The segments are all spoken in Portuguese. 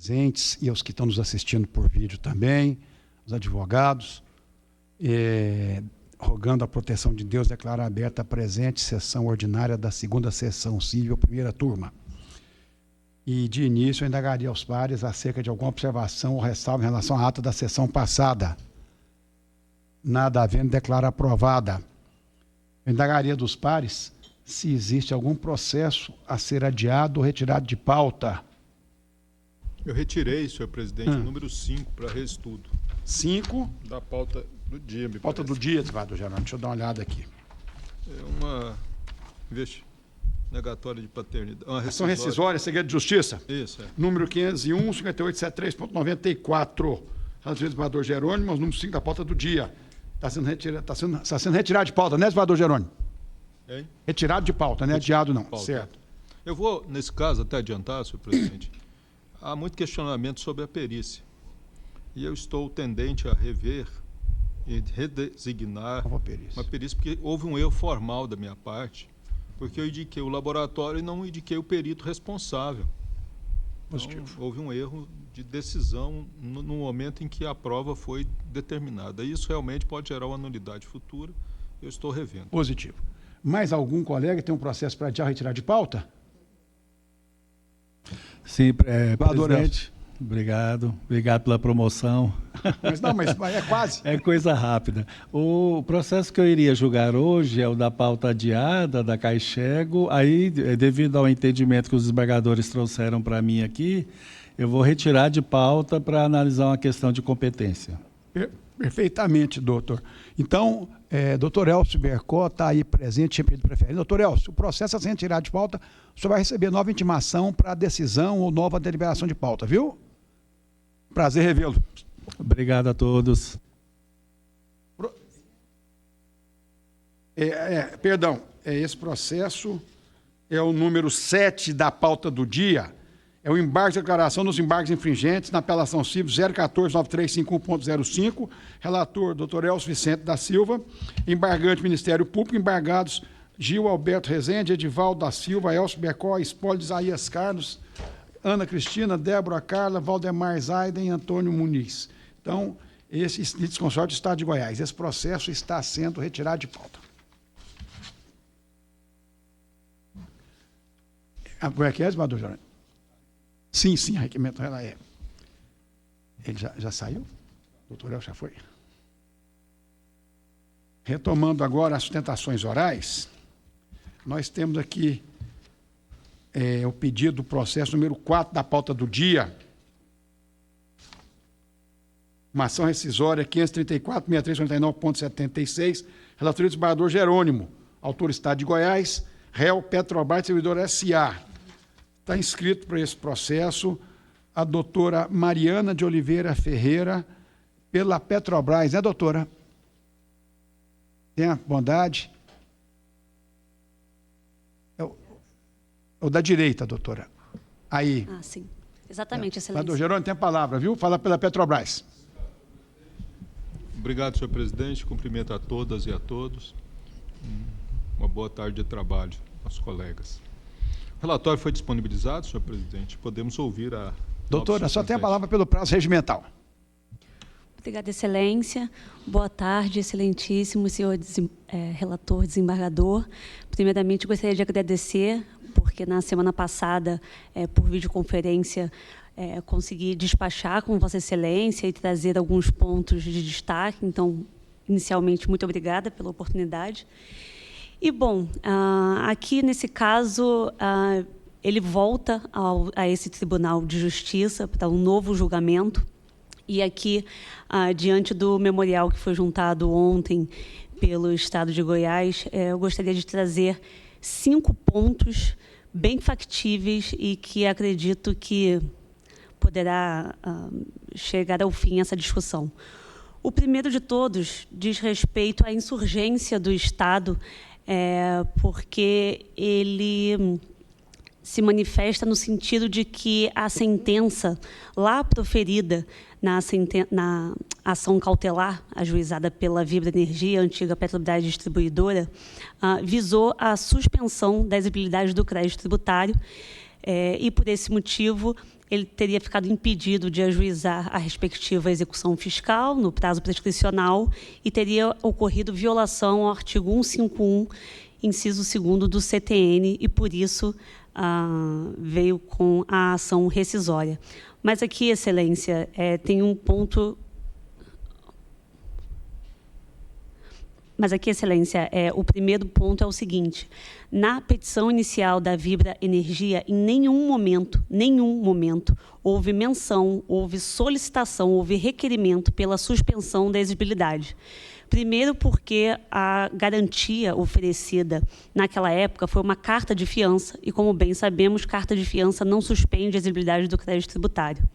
presentes e aos que estão nos assistindo por vídeo também, os advogados, rogando a proteção de Deus, declaro aberta a presente sessão ordinária da segunda sessão civil, primeira turma. E, de início, eu indagaria aos pares acerca de alguma observação ou ressalva em relação à ata da sessão passada. Nada havendo, declaro aprovada. Eu indagaria dos pares se existe algum processo a ser adiado ou retirado de pauta. Eu retirei, senhor presidente, o número 5 para reestudo. 5? Da pauta do dia, me Pauta parece. do dia, advogado Gerônimo. Deixa eu dar uma olhada aqui. É uma negatória de paternidade. Uma Ação rescisória, segredo de justiça. Isso, é. Número 501, 5873.94. Relator advogado Gerônimo, número 5 da pauta do dia. Está sendo retirado de pauta, né, advogado Gerônimo? Hein? Retirado de pauta, não é adiado não. Pauta. Certo. Eu vou, nesse caso, até adiantar, senhor presidente. Há muito questionamento sobre a perícia. E eu estou tendente a rever e redesignar Qual a perícia? uma perícia, porque houve um erro formal da minha parte, porque eu indiquei o laboratório e não indiquei o perito responsável. Então, houve um erro de decisão no momento em que a prova foi determinada. Isso realmente pode gerar uma nulidade futura. Eu estou revendo. Positivo. Mais algum colega tem um processo para adiar ou retirar de pauta? Sim, presidente. Obrigado pela promoção. Mas é quase. É coisa rápida. O processo que eu iria julgar hoje é o da pauta adiada, da Caixego. Aí, devido ao entendimento que os desembargadores trouxeram para mim aqui, eu vou retirar de pauta para analisar uma questão de competência. Perfeitamente, doutor. Então, doutor Elcio Bercó está aí presente, tinha pedido preferência. Doutor Elcio, o processo a ser retirado de pauta, o senhor vai receber nova intimação para decisão ou nova deliberação de pauta, viu? Prazer revê-lo. Obrigado a todos. Perdão, esse processo é o número 7 da pauta do dia, é o embargo de declaração dos embargos infringentes na apelação civil 014-9351.05, relator Dr. Elcio Vicente da Silva, embargante Ministério Público, embargados Gil Alberto Rezende, Edivaldo da Silva, Elcio Bercó, Espólio Isaías Carlos, Ana Cristina, Débora Carla, Valdemar Zaiden e Antônio Muniz. Então, esse litisconsórcio do Estado de Goiás. Esse processo está sendo retirado de pauta. Como é que é, advogado Gerônimo? Sim, a requerimento ela é. Ele já saiu? O doutor El já foi? Retomando agora as sustentações orais, nós temos aqui o pedido do processo número 4 da pauta do dia. Uma ação rescisória 534.6349.76, relatoria do desembargador Jerônimo, autor Estado de Goiás, réu Petrobras Servidor S.A. Está inscrito para esse processo a doutora Mariana de Oliveira Ferreira, pela Petrobras, né, doutora? Tenha bondade. O da direita, doutora. Aí. Ah, sim. Exatamente, excelência. Doutor Jerônimo tem a palavra, viu? Fala pela Petrobras. Obrigado, senhor presidente. Cumprimento a todas e a todos. Uma boa tarde de trabalho aos colegas. O relatório foi disponibilizado, senhor presidente. Podemos ouvir a... Doutora, só tem a palavra pelo prazo regimental. Obrigada, excelência. Boa tarde, excelentíssimo senhor relator desembargador. Primeiramente, gostaria de agradecer, porque na semana passada, por videoconferência, consegui despachar com Vossa Excelência e trazer alguns pontos de destaque. Então, inicialmente, muito obrigada pela oportunidade. E, bom, aqui, nesse caso, ele volta a esse Tribunal de Justiça para um novo julgamento. E aqui, diante do memorial que foi juntado ontem pelo Estado de Goiás, eu gostaria de trazer 5 pontos bem factíveis e que acredito que poderá chegar ao fim essa discussão. O primeiro de todos diz respeito à insurgência do Estado, porque ele se manifesta no sentido de que a sentença lá proferida na ação cautelar ajuizada pela Vibra Energia, antiga Petrobras Distribuidora, visou a suspensão da exigibilidade do crédito tributário, e, por esse motivo, ele teria ficado impedido de ajuizar a respectiva execução fiscal no prazo prescricional e teria ocorrido violação ao artigo 151, inciso 2º do CTN, e, por isso, veio com a ação rescisória. Mas aqui, Excelência, tem um ponto... Mas aqui, Excelência, o primeiro ponto é o seguinte: na petição inicial da Vibra Energia, em nenhum momento, houve menção, houve solicitação, houve requerimento pela suspensão da exigibilidade. Primeiro porque a garantia oferecida naquela época foi uma carta de fiança, e, como bem sabemos, carta de fiança não suspende a exigibilidade do crédito tributário.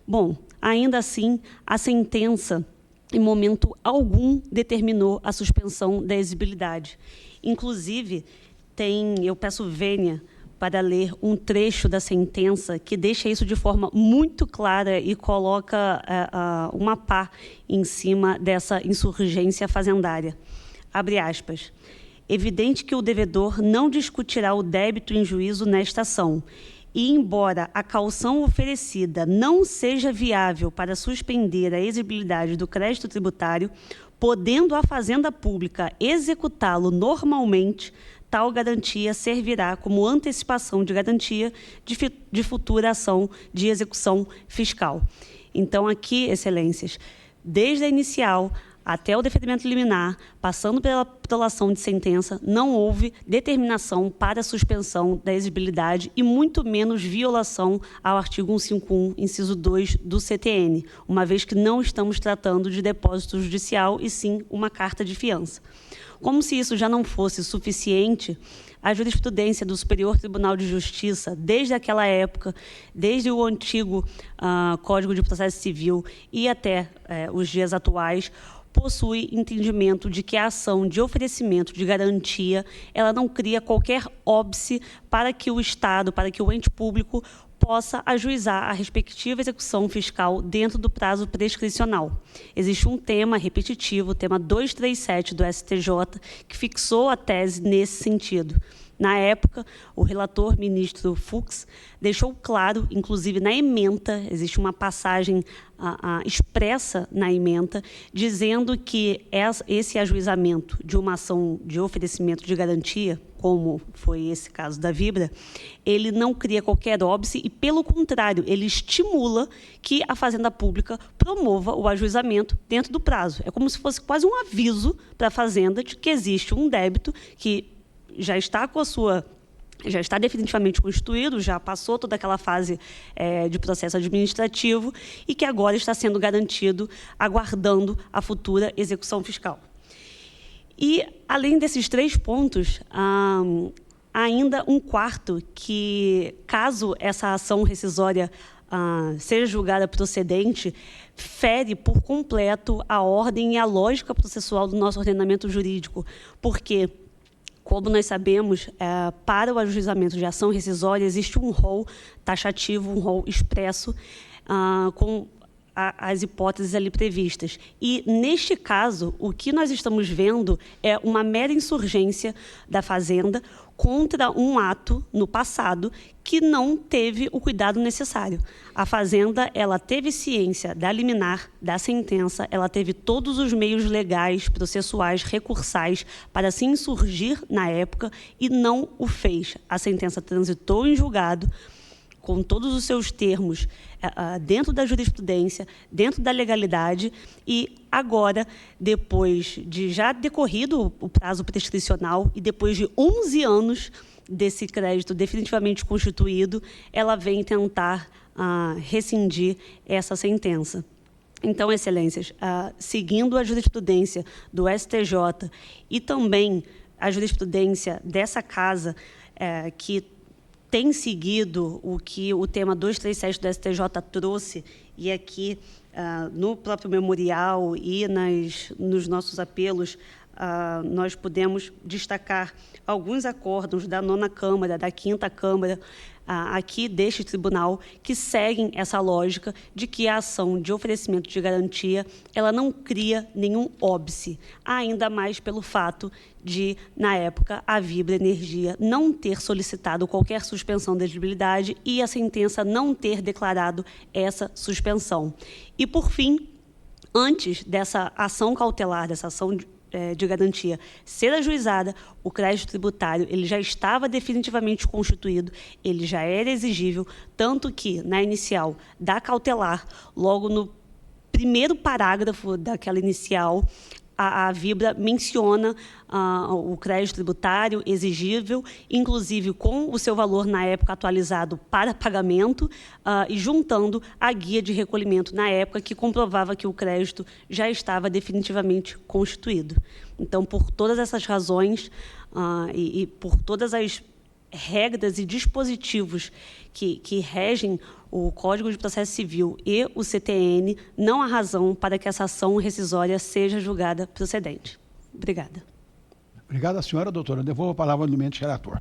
Bom, ainda assim, a sentença, em momento algum, determinou a suspensão da exigibilidade. Inclusive, eu peço vênia para ler um trecho da sentença que deixa isso de forma muito clara e coloca uma pá em cima dessa insurgência fazendária. Abre aspas. Evidente que o devedor não discutirá o débito em juízo nesta ação, e, embora a caução oferecida não seja viável para suspender a exigibilidade do crédito tributário, podendo a Fazenda Pública executá-lo normalmente, tal garantia servirá como antecipação de garantia de futura ação de execução fiscal. Então, aqui, Excelências, desde a inicial até o deferimento liminar, passando pela prolação de sentença, não houve determinação para a suspensão da exigibilidade e muito menos violação ao artigo 151, inciso 2 do CTN, uma vez que não estamos tratando de depósito judicial e sim uma carta de fiança. Como se isso já não fosse suficiente, a jurisprudência do Superior Tribunal de Justiça, desde aquela época, desde o antigo Código de Processo Civil e até os dias atuais, possui entendimento de que a ação de oferecimento de garantia, ela não cria qualquer óbice para que o Estado, para que o ente público possa ajuizar a respectiva execução fiscal dentro do prazo prescricional. Existe um tema repetitivo, o tema 237 do STJ, que fixou a tese nesse sentido. Na época, o relator ministro Fux deixou claro, inclusive na ementa, existe uma passagem expressa na ementa, dizendo que esse ajuizamento de uma ação de oferecimento de garantia, como foi esse caso da Vibra, ele não cria qualquer óbice e, pelo contrário, ele estimula que a Fazenda Pública promova o ajuizamento dentro do prazo. É como se fosse quase um aviso para a Fazenda de que existe um débito que já está definitivamente constituído, já passou toda aquela fase de processo administrativo e que agora está sendo garantido, aguardando a futura execução fiscal. E, além desses 3 pontos, ainda um quarto, que, caso essa ação rescisória seja julgada procedente, fere por completo a ordem e a lógica processual do nosso ordenamento jurídico, porque, como nós sabemos, para o ajuizamento de ação rescisória existe um rol taxativo, um rol expresso, com as hipóteses ali previstas. E, neste caso, o que nós estamos vendo é uma mera insurgência da Fazenda contra um ato, no passado, que não teve o cuidado necessário. A Fazenda, ela teve ciência da liminar, da sentença, ela teve todos os meios legais, processuais, recursais para se insurgir na época e não o fez. A sentença transitou em julgado, com todos os seus termos, dentro da jurisprudência, dentro da legalidade, e agora, depois de já decorrido o prazo prescricional e depois de 11 anos desse crédito definitivamente constituído, ela vem tentar rescindir essa sentença. Então, Excelências, seguindo a jurisprudência do STJ e também a jurisprudência dessa Casa, que tem seguido o que o tema 237 do STJ trouxe, e aqui no próprio memorial e nos nossos apelos nós podemos destacar alguns acórdãos da 9ª Câmara, da 5ª Câmara, aqui deste tribunal, que seguem essa lógica de que a ação de oferecimento de garantia ela não cria nenhum óbice, ainda mais pelo fato de, na época, a Vibra Energia não ter solicitado qualquer suspensão da exigibilidade e a sentença não ter declarado essa suspensão. E, por fim, antes dessa ação cautelar, dessa ação de garantia ser ajuizada, o crédito tributário ele já estava definitivamente constituído, ele já era exigível, tanto que, na inicial da cautelar, logo no primeiro parágrafo daquela inicial, a Vibra menciona o crédito tributário exigível, inclusive com o seu valor na época atualizado para pagamento e juntando a guia de recolhimento na época que comprovava que o crédito já estava definitivamente constituído. Então, por todas essas razões e por todas as regras e dispositivos que regem o Código de Processo Civil e o CTN, não há razão para que essa ação rescisória seja julgada procedente. Obrigada. Obrigado, senhora doutora. Eu devolvo a palavra no mente relator.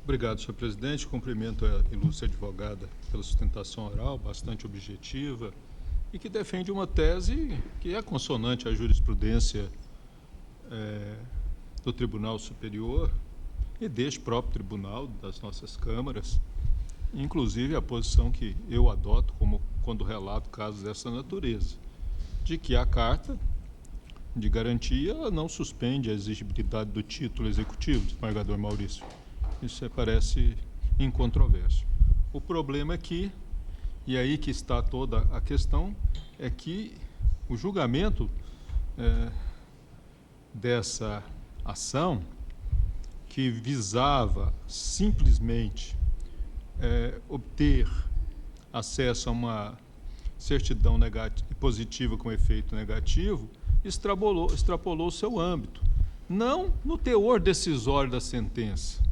Obrigado, senhor presidente. Cumprimento a ilustre advogada pela sustentação oral, bastante objetiva, e que defende uma tese que é consonante à jurisprudência do Tribunal Superior e deste próprio tribunal, das nossas câmaras, inclusive a posição que eu adoto quando relato casos dessa natureza, de que a carta de garantia ela não suspende a exigibilidade do título executivo, desembargador Maurício. Isso parece incontroverso. O problema é que, e aí que está toda a questão, é que o julgamento dessa ação, que visava simplesmente obter acesso a uma certidão positiva com efeito negativo, extrapolou o seu âmbito. Não no teor decisório da sentença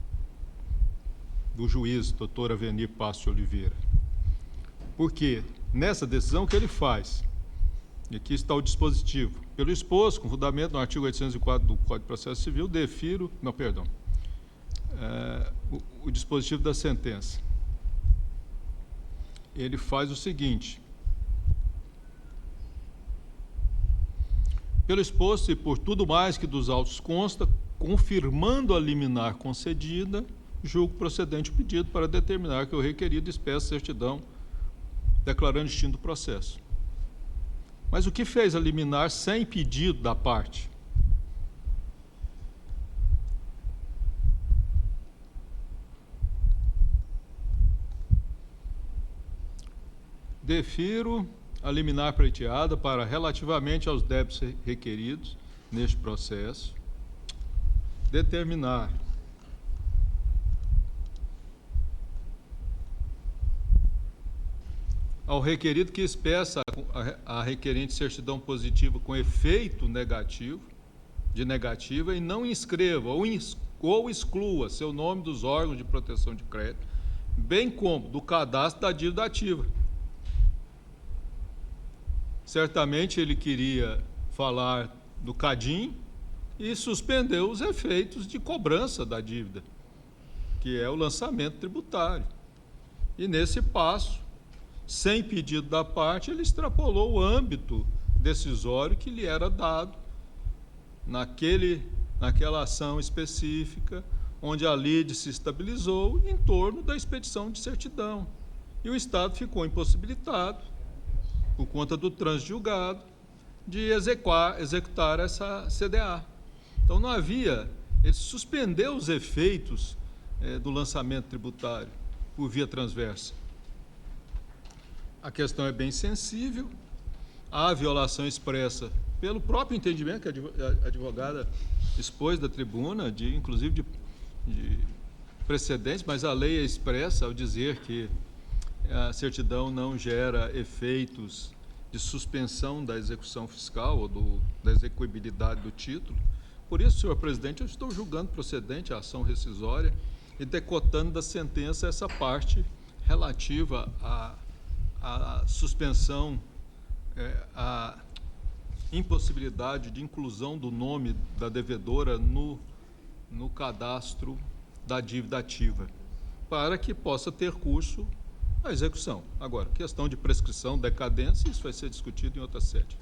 do juiz, doutor Avenir Passos de Oliveira. Porque nessa decisão que ele faz, e aqui está o dispositivo, pelo exposto, com fundamento no artigo 804 do Código de Processo Civil, o dispositivo da sentença. Ele faz o seguinte: pelo exposto e por tudo mais que dos autos consta, confirmando a liminar concedida, julgo procedente o pedido para determinar que o requerido expresse certidão declarando extinto do processo. Mas o que fez a liminar sem pedido da parte? Defiro a liminar pleiteada para, relativamente aos débitos requeridos neste processo, determinar ao requerido que expressa a requerente certidão positiva com efeito negativo, de negativa, e não inscreva ou exclua seu nome dos órgãos de proteção de crédito, bem como do cadastro da dívida ativa. Certamente ele queria falar do CADIM e suspendeu os efeitos de cobrança da dívida, que é o lançamento tributário. E nesse passo, sem pedido da parte, ele extrapolou o âmbito decisório que lhe era dado naquela ação específica, onde a lide se estabilizou em torno da expedição de certidão. E o Estado ficou impossibilitado, por conta do trânsito julgado, de executar essa CDA. Então, não havia... Ele suspendeu os efeitos do lançamento tributário por via transversa. A questão é bem sensível, há violação expressa pelo próprio entendimento que a advogada expôs da tribuna, inclusive de precedentes, mas a lei é expressa ao dizer que a certidão não gera efeitos de suspensão da execução fiscal ou da execuibilidade do título. Por isso, senhor presidente, eu estou julgando procedente a ação rescisória e decotando da sentença essa parte relativa a suspensão, a impossibilidade de inclusão do nome da devedora no cadastro da dívida ativa, para que possa ter curso a execução. Agora, questão de prescrição, decadência, isso vai ser discutido em outra sede.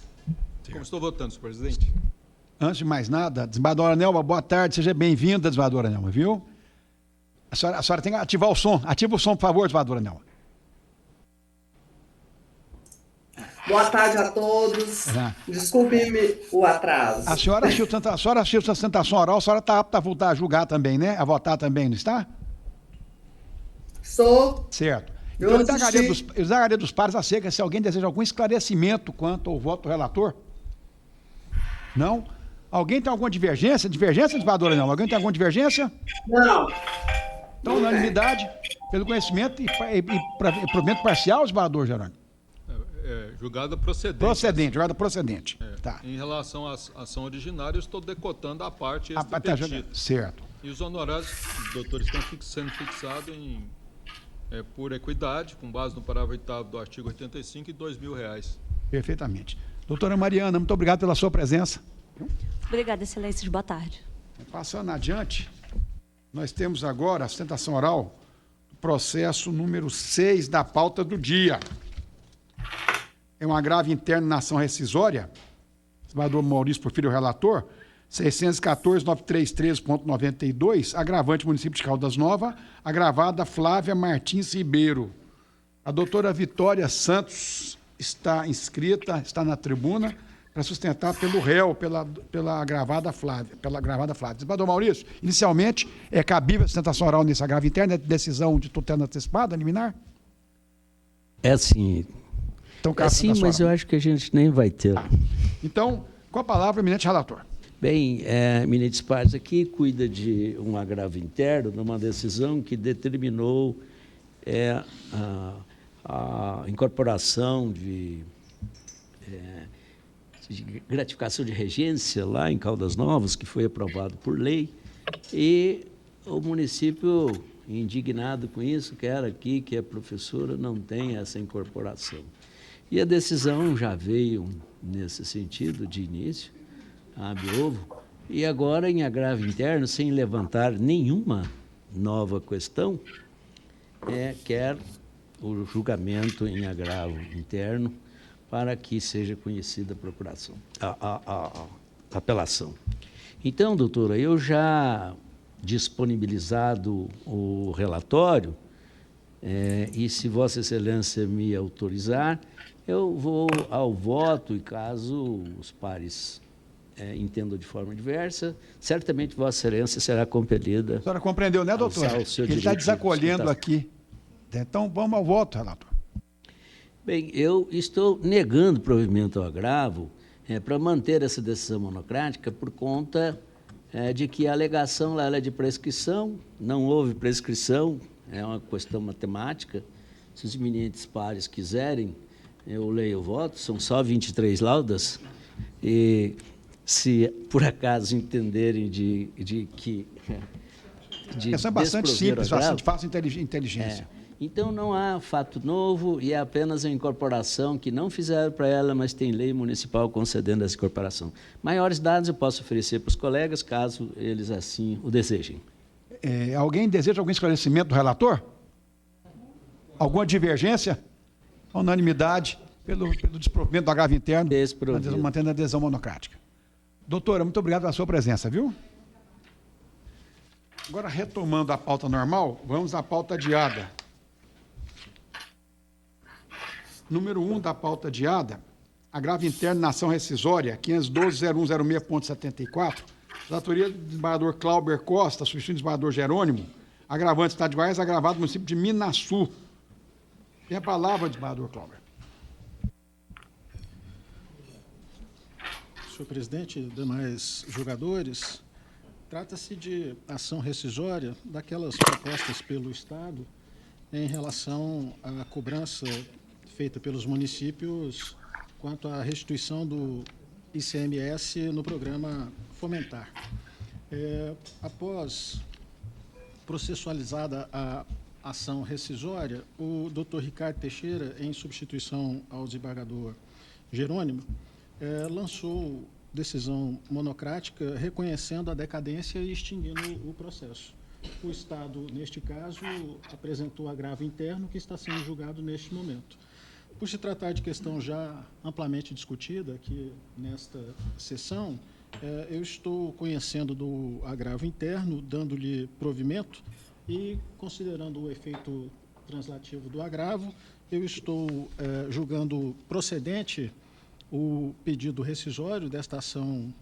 Como estou votando, senhor presidente? Antes de mais nada, desembargadora Nelma, boa tarde, seja bem-vinda, desembargadora Nelma, viu? A senhora tem que ativar o som. Ativa o som, por favor, desembargadora Nelma. Boa tarde a todos. Desculpe-me o atraso. A senhora assistiu a sustentação oral, a senhora está apta a voltar a julgar também, né? A votar também, não está? Sou. Certo. Então, eu indagaria dos pares acerca se alguém deseja algum esclarecimento quanto ao voto do relator. Não? Alguém tem alguma divergência? Divergência, desembargadora Nelma? Alguém tem alguma divergência? Não. Então, unanimidade, pelo conhecimento e provimento parcial, desembargador Jerônimo? Julgada procedente. Julgada procedente. Tá. Em relação à ação originária, eu estou decotando a parte extra-petita. Certo. E os honorários dos doutores estão sendo fixados por equidade, com base no parágrafo 8º do artigo 85, e R$2.000. Perfeitamente. Doutora Mariana, muito obrigado pela sua presença. Obrigada, excelências. Boa tarde. Passando adiante, nós temos agora a sustentação oral do processo número 6 da pauta do dia. É um agravo interno na ação rescisória, desembargador Maurício Porfírio, relator, 614.933.92, agravante município de Caldas Novas, agravada Flávia Martins Ribeiro. A doutora Vitória Santos está inscrita, está na tribuna, para sustentar pelo réu, pela agravada Flávia. Desembargador Maurício, inicialmente, é cabível a sustentação oral nesse agravo interno, é decisão de tutela antecipada, liminar? É sim. Então, é sim, mas eu acho que a gente nem vai ter. Então, com a palavra, eminente relator. Bem, eminentes pares, aqui cuida de um agravo interno, numa decisão que determinou a incorporação de gratificação de regência lá em Caldas Novas, que foi aprovado por lei, e o município, indignado com isso, quer aqui que a professora não tenha essa incorporação. E a decisão já veio nesse sentido de início, habeovo, e agora em agravo interno, sem levantar nenhuma nova questão, quer o julgamento em agravo interno para que seja conhecida a procuração, a apelação. Então, doutora, eu já disponibilizado o relatório, e se Vossa Excelência me autorizar, eu vou ao voto e caso os pares entendam de forma diversa, certamente Vossa Excelência será compelida. A senhora compreendeu, né, doutora? Ele está desacolhendo aqui. Então, vamos ao voto, relator. Bem, eu estou negando provimento ao agravo para manter essa decisão monocrática por conta de que a alegação lá é de prescrição, não houve prescrição, é uma questão matemática. Se os eminentes pares quiserem, eu leio o voto, são só 23 laudas, e se por acaso entenderem de que... A questão é bastante simples, bastante fácil inteligência. Então, não há fato novo e é apenas a incorporação que não fizeram para ela, mas tem lei municipal concedendo essa incorporação. Maiores dados eu posso oferecer para os colegas, caso eles assim o desejem. Alguém deseja algum esclarecimento do relator? Alguma divergência? Unanimidade pelo desprovimento do agravo interno, mantendo a adesão monocrática. Doutora, muito obrigado pela sua presença, viu? Agora, retomando a pauta normal, vamos à pauta adiada. Número 1 da pauta adiada, agravo interno na ação rescisória, 512.0106.74, da autoria do desembargador Cláudio Costa, substituindo o desembargador Jerônimo, agravante Estado de Goiás, agravado no município de Minaçu. Tem a palavra, desembargador Cláudio. Senhor presidente, demais julgadores, trata-se de ação rescisória daquelas propostas pelo Estado em relação à cobrança feita pelos municípios quanto à restituição do ICMS no programa Fomentar. Após processualizada a ação rescisória, o doutor Ricardo Teixeira, em substituição ao desembargador Jerônimo, lançou decisão monocrática reconhecendo a decadência e extinguindo o processo. O Estado, neste caso, apresentou agravo interno que está sendo julgado neste momento. Por se tratar de questão já amplamente discutida aqui nesta sessão, eu estou conhecendo do agravo interno, dando-lhe provimento e, considerando o efeito translativo do agravo, eu estou julgando procedente o pedido rescisório desta ação,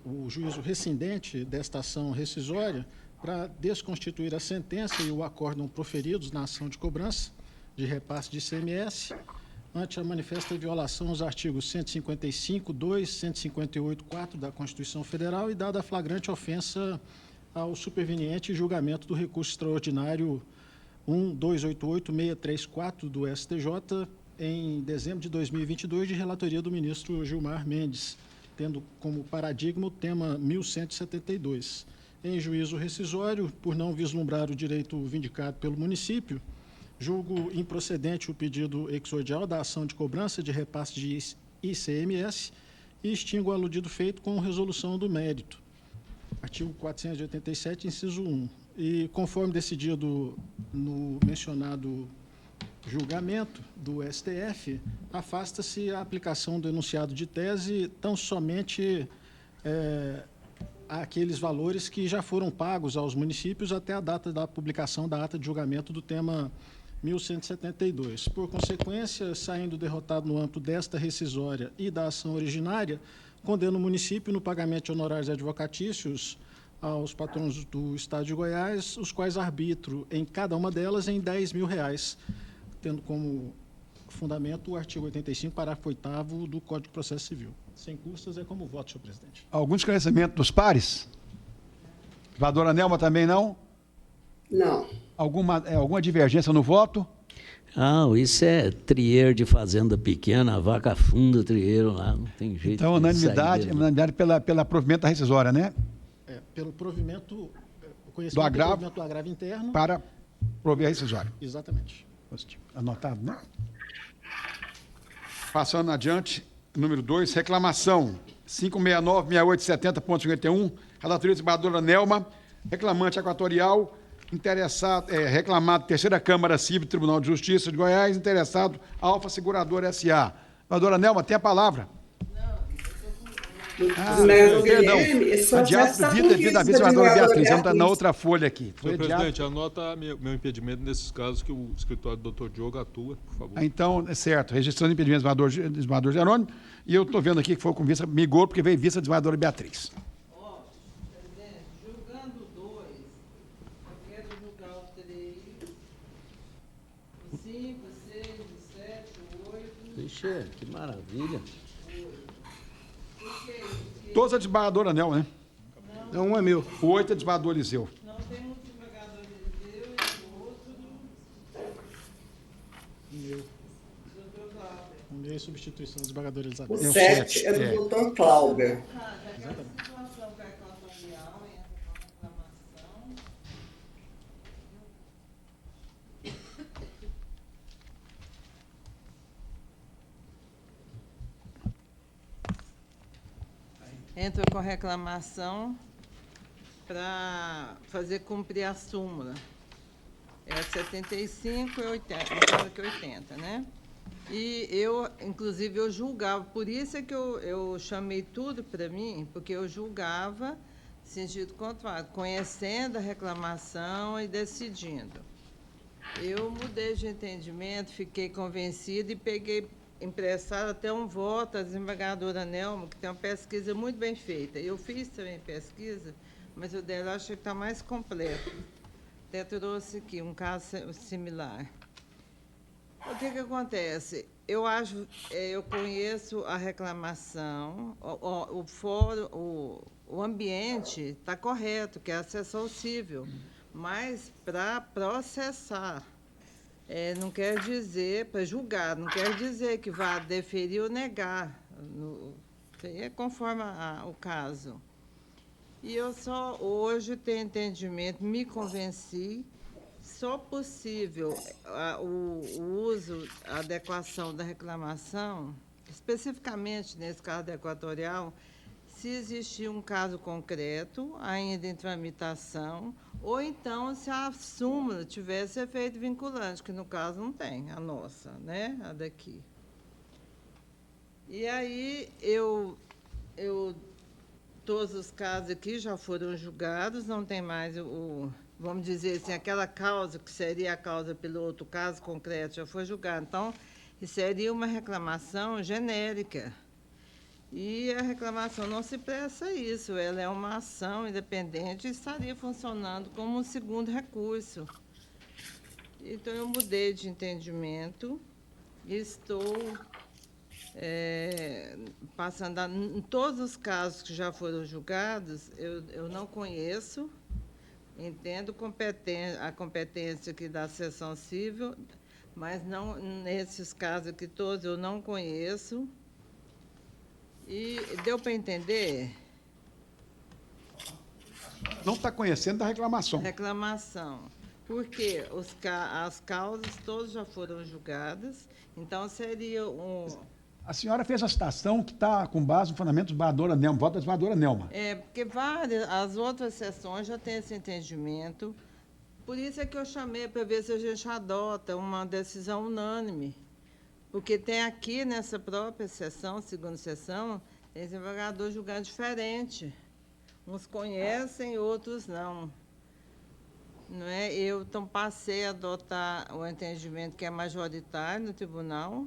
o juízo rescindente desta ação rescisória para desconstituir a sentença e o acórdão proferidos na ação de cobrança de repasse de ICMS, ante a manifesta violação aos artigos 155, 2, 158, 4 da Constituição Federal e dada a flagrante ofensa ao superveniente julgamento do recurso extraordinário 1288634 do STJ em dezembro de 2022, de relatoria do ministro Gilmar Mendes, tendo como paradigma o tema 1172. Em juízo rescisório, por não vislumbrar o direito vindicado pelo município, julgo improcedente o pedido exordial da ação de cobrança de repasse de ICMS e extingo o aludido feito com resolução do mérito. Artigo 487, inciso 1. E, conforme decidido no mencionado julgamento do STF, afasta-se a aplicação do enunciado de tese tão somente àqueles valores que já foram pagos aos municípios até a data da publicação da ata de julgamento do tema 1172. Por consequência, saindo derrotado no âmbito desta rescisória e da ação originária, condeno o município no pagamento de honorários advocatícios aos patrões do Estado de Goiás, os quais arbitro em cada uma delas em R$10 mil, tendo como fundamento o artigo 85, parágrafo 8º do Código de Processo Civil. Sem custas, é como voto, senhor presidente. Algum esclarecimento dos pares? Desembargadora Nelma também não? Não. Alguma divergência no voto? Isso é trieiro de fazenda pequena, a vaca funda trieiro lá, não tem jeito. Então, unanimidade pela provimento da rescisória, né? Pelo provimento, o conhecimento do provimento do agravo interno. Para prover a rescisória. Exatamente. Positivo. Anotado, né? Passando adiante, número 2, reclamação 569-6870.51, relatoria da desembargadora Nelma, reclamante equatorial, interessado, reclamado Terceira Câmara Civil, Tribunal de Justiça de Goiás, interessado Alfa Seguradora S.A. Desembargadora Nelma, tem a palavra. Perdão. Adiado devido à vice-desembargadora Beatriz. Vamos estar na outra folha aqui. Senhor presidente, anota meu impedimento nesses casos que o escritório do doutor Diogo atua, por favor. Então, é certo. Registrando impedimento do desembargador Jerônimo. E eu estou vendo aqui que foi com vice Migor, porque veio vice-desembargadora Beatriz. Presidente, julgando 2, eu quero julgar o 3, o 5, o 6, o 7, o 8. Vixe, que maravilha. Todos a desembargadora Nelma, né? Não, um é meu. O 8 é desembargador Eliseu. Não tem muito desembargador Eliseu e o outro Meu. doutor Cláudio. O meu é substituição do desembargador Elizabeth. O 7 é do doutor Cláudio. Exatamente. A situação que é equatorial entra com reclamação. Entra com reclamação para fazer cumprir a súmula. É 75 e 80, né? E eu, inclusive, eu julgava, por isso é que eu chamei tudo para mim, porque eu julgava sentido contrário, conhecendo a reclamação e decidindo. Eu mudei de entendimento, fiquei convencida e peguei emprestado até um voto à desembargadora Nelma, que tem uma pesquisa muito bem feita. Eu fiz também pesquisa, mas o dela acho que está mais completo. Até trouxe aqui um caso similar. O que acontece? Eu conheço a reclamação, o fórum, o ambiente está correto, que é a sessão civil, mas para processar. Não quer dizer, para julgar, não quer dizer que vá deferir ou negar. É conforme o caso. E eu só hoje tenho entendimento, me convenci só possível o uso, a adequação da reclamação, especificamente nesse caso da Equatorial, se existir um caso concreto ainda em tramitação, ou então se a súmula tivesse efeito vinculante, que no caso não tem, a nossa, né? A daqui. E aí, todos os casos aqui já foram julgados, não tem mais vamos dizer assim, aquela causa que seria a causa pelo outro caso concreto já foi julgada. Então, seria uma reclamação genérica. E a reclamação não se presta a isso, ela é uma ação independente e estaria funcionando como um segundo recurso. Então, eu mudei de entendimento e estou passando em todos os casos que já foram julgados, eu não conheço, entendo a competência aqui da seção civil, mas não nesses casos aqui todos eu não conheço. E deu para entender? Não está conhecendo da reclamação. Reclamação. Porque as causas todas já foram julgadas, então seria A senhora fez a citação que está com base no fundamento do desembargadora Nelma, voto da desembargadora Nelma. Porque as outras sessões já têm esse entendimento, por isso é que eu chamei para ver se a gente adota uma decisão unânime. Porque tem aqui, nessa própria sessão, segunda sessão, tem desembargador julgado diferente. Uns conhecem, outros não. Não é? Eu, então, passei a adotar o entendimento que é majoritário no tribunal.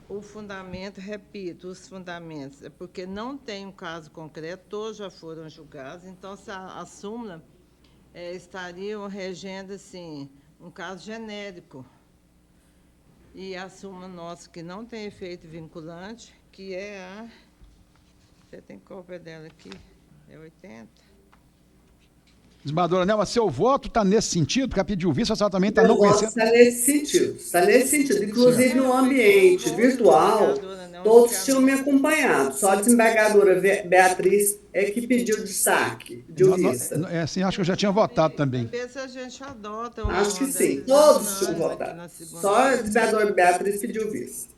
O fundamento, repito, os fundamentos, é porque não tem um caso concreto, todos já foram julgados, então, se a súmula estariam regendo, assim, um caso genérico. E a súmula nossa, que não tem efeito vinculante, que é a... Você tem cópia dela aqui? É 80. Desembargadora Nelma, seu voto está nesse sentido? Porque a pediu vista, você também está não Meu voto conhecendo. está nesse sentido. Está nesse sentido. Inclusive, no ambiente virtual, todos tinham me acompanhado. Só a desembargadora Beatriz é que pediu destaque, de vista. Sim, acho que eu já tinha votado também. Ver se a gente adota Acho que sim. Todos tinham votado. Só a desembargadora Beatriz pediu vista.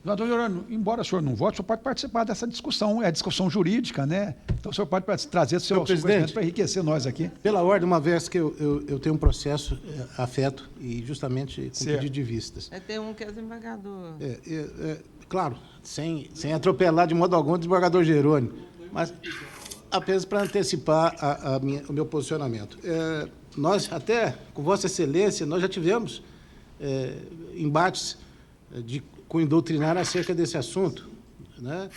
Desembargador, embora o senhor não vote, o senhor pode participar dessa discussão, é discussão jurídica, né? Então o senhor pode trazer seu conhecimento para enriquecer nós aqui. Pela ordem, uma vez que eu tenho um processo afeto e justamente com pedido de vistas. Tem um que é desembargador. Claro, sem atropelar de modo algum o desembargador Jerônimo, mas apenas para antecipar o meu posicionamento. Nós, até com Vossa Excelência, nós já tivemos embates de cunho doutrinário acerca desse assunto, né?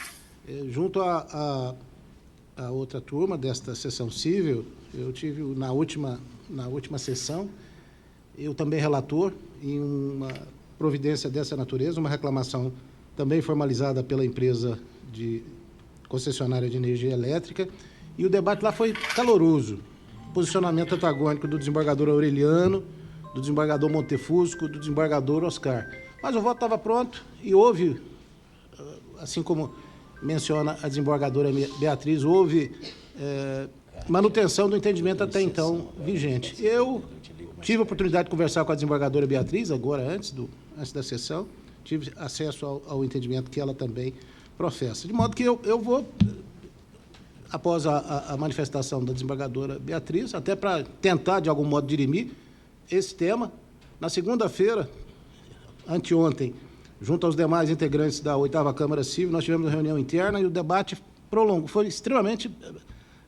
Junto a outra turma desta sessão civil, eu tive na última sessão, eu também relator em uma providência dessa natureza, uma reclamação também formalizada pela empresa de concessionária de energia elétrica, e o debate lá foi caloroso. Posicionamento antagônico do desembargador Aureliano, do desembargador Montefusco, do desembargador Oscar. Mas o voto estava pronto e houve, assim como menciona a desembargadora Beatriz, houve manutenção do entendimento até então vigente. Eu tive a oportunidade de conversar com a desembargadora Beatriz, agora antes da sessão, tive acesso ao entendimento que ela também professa. De modo que eu vou, após a manifestação da desembargadora Beatriz, até para tentar, de algum modo, dirimir esse tema, na segunda-feira, anteontem, junto aos demais integrantes da 8ª Câmara Civil, nós tivemos uma reunião interna e o debate foi extremamente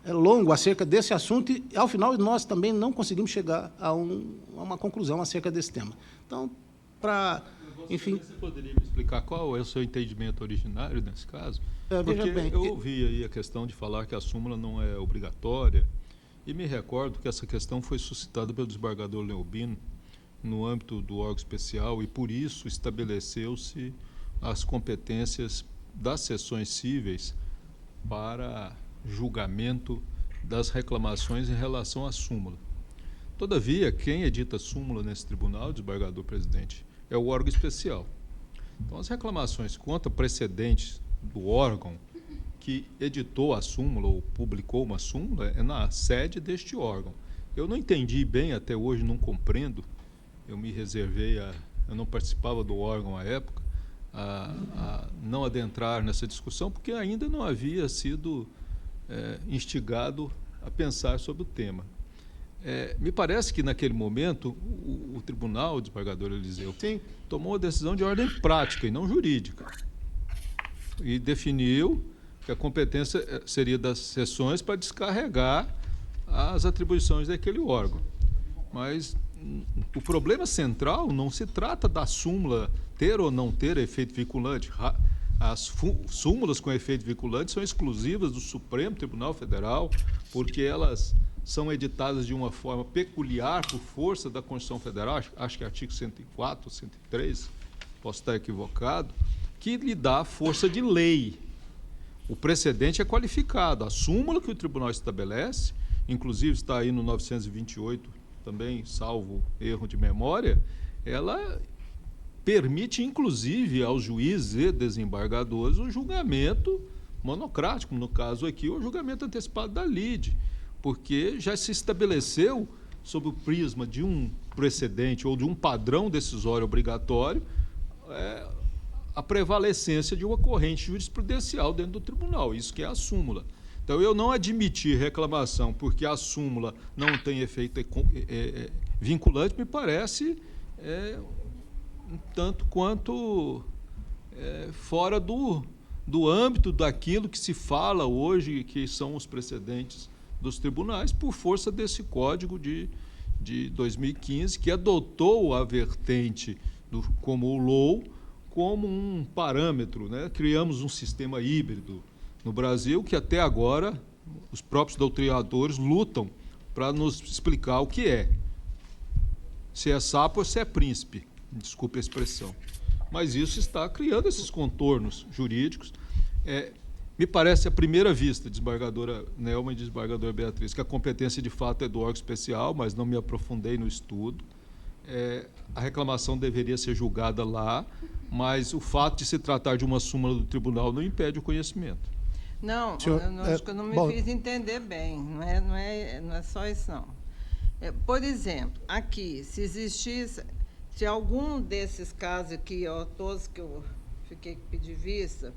longo acerca desse assunto e, ao final, nós também não conseguimos chegar a uma conclusão acerca desse tema. Então, enfim... Você poderia me explicar qual é o seu entendimento originário nesse caso? Porque bem, eu ouvi aí a questão de falar que a súmula não é obrigatória e me recordo que essa questão foi suscitada pelo desembargador Leobino no âmbito do órgão especial e, por isso, estabeleceu-se as competências das sessões cíveis para julgamento das reclamações em relação à súmula. Todavia, quem edita súmula nesse tribunal, desembargador presidente, é o órgão especial. Então, as reclamações contra precedentes do órgão que editou a súmula ou publicou uma súmula é na sede deste órgão. Eu não entendi bem, até hoje não compreendo, eu me reservei, eu não participava do órgão à época, a não adentrar nessa discussão, porque ainda não havia sido instigado a pensar sobre o tema. Me parece que, naquele momento, o tribunal, o desembargador Eliseu, tomou uma decisão de ordem prática e não jurídica. E definiu que a competência seria das sessões para descarregar as atribuições daquele órgão. Mas o problema central não se trata da súmula ter ou não ter efeito vinculante. As súmulas com efeito vinculante são exclusivas do Supremo Tribunal Federal, porque elas são editadas de uma forma peculiar por força da Constituição Federal, acho que é artigo 104, 103, posso estar equivocado, que lhe dá força de lei. O precedente é qualificado. A súmula que o tribunal estabelece, inclusive está aí no 928, também, salvo erro de memória, ela permite, inclusive, aos juízes e desembargadores um julgamento monocrático, no caso aqui, o julgamento antecipado da lide, porque já se estabeleceu, sob o prisma de um precedente ou de um padrão decisório obrigatório, a prevalecência de uma corrente jurisprudencial dentro do tribunal, isso que é a súmula. Então, eu não admitir reclamação porque a súmula não tem efeito vinculante, me parece um tanto quanto fora do âmbito daquilo que se fala hoje, que são os precedentes dos tribunais, por força desse Código de 2015, que adotou a vertente como o LOU como um parâmetro, né? Criamos um sistema híbrido no Brasil que até agora os próprios doutrinadores lutam para nos explicar o que é. Se é sapo ou se é príncipe, desculpe a expressão. Mas isso está criando esses contornos jurídicos. Me parece, à primeira vista, desembargadora Nelma e desembargadora Beatriz, que a competência de fato é do órgão especial, mas não me aprofundei no estudo. A reclamação deveria ser julgada lá, mas o fato de se tratar de uma súmula do tribunal não impede o conhecimento. Não, acho que eu não me fiz entender bem, não é só isso, não. Por exemplo, aqui, se algum desses casos aqui, todos que eu fiquei com pedir vista,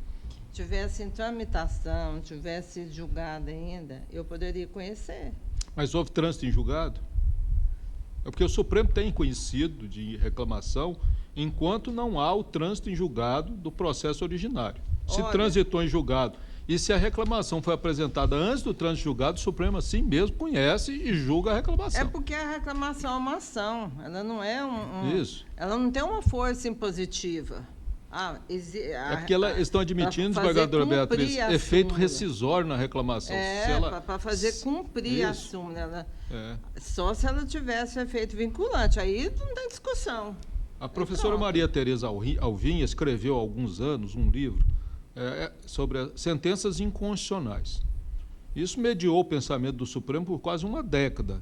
tivesse em tramitação, tivesse julgado ainda, eu poderia conhecer. Mas houve trânsito em julgado? É porque o Supremo tem conhecido de reclamação enquanto não há o trânsito em julgado do processo originário. Se transitou em julgado e se a reclamação foi apresentada antes do trânsito em julgado, o Supremo assim mesmo conhece e julga a reclamação. É porque a reclamação é uma ação, ela não é Isso. Ela não tem uma força impositiva. É porque elas estão admitindo, desembargadora Beatriz, efeito rescisório na reclamação. Para fazer cumprir a súmula. Só se ela tivesse efeito vinculante, aí não tem discussão. A professora Maria Tereza Alvim escreveu há alguns anos um livro sobre sentenças inconstitucionais. Isso mediou o pensamento do Supremo por quase uma década.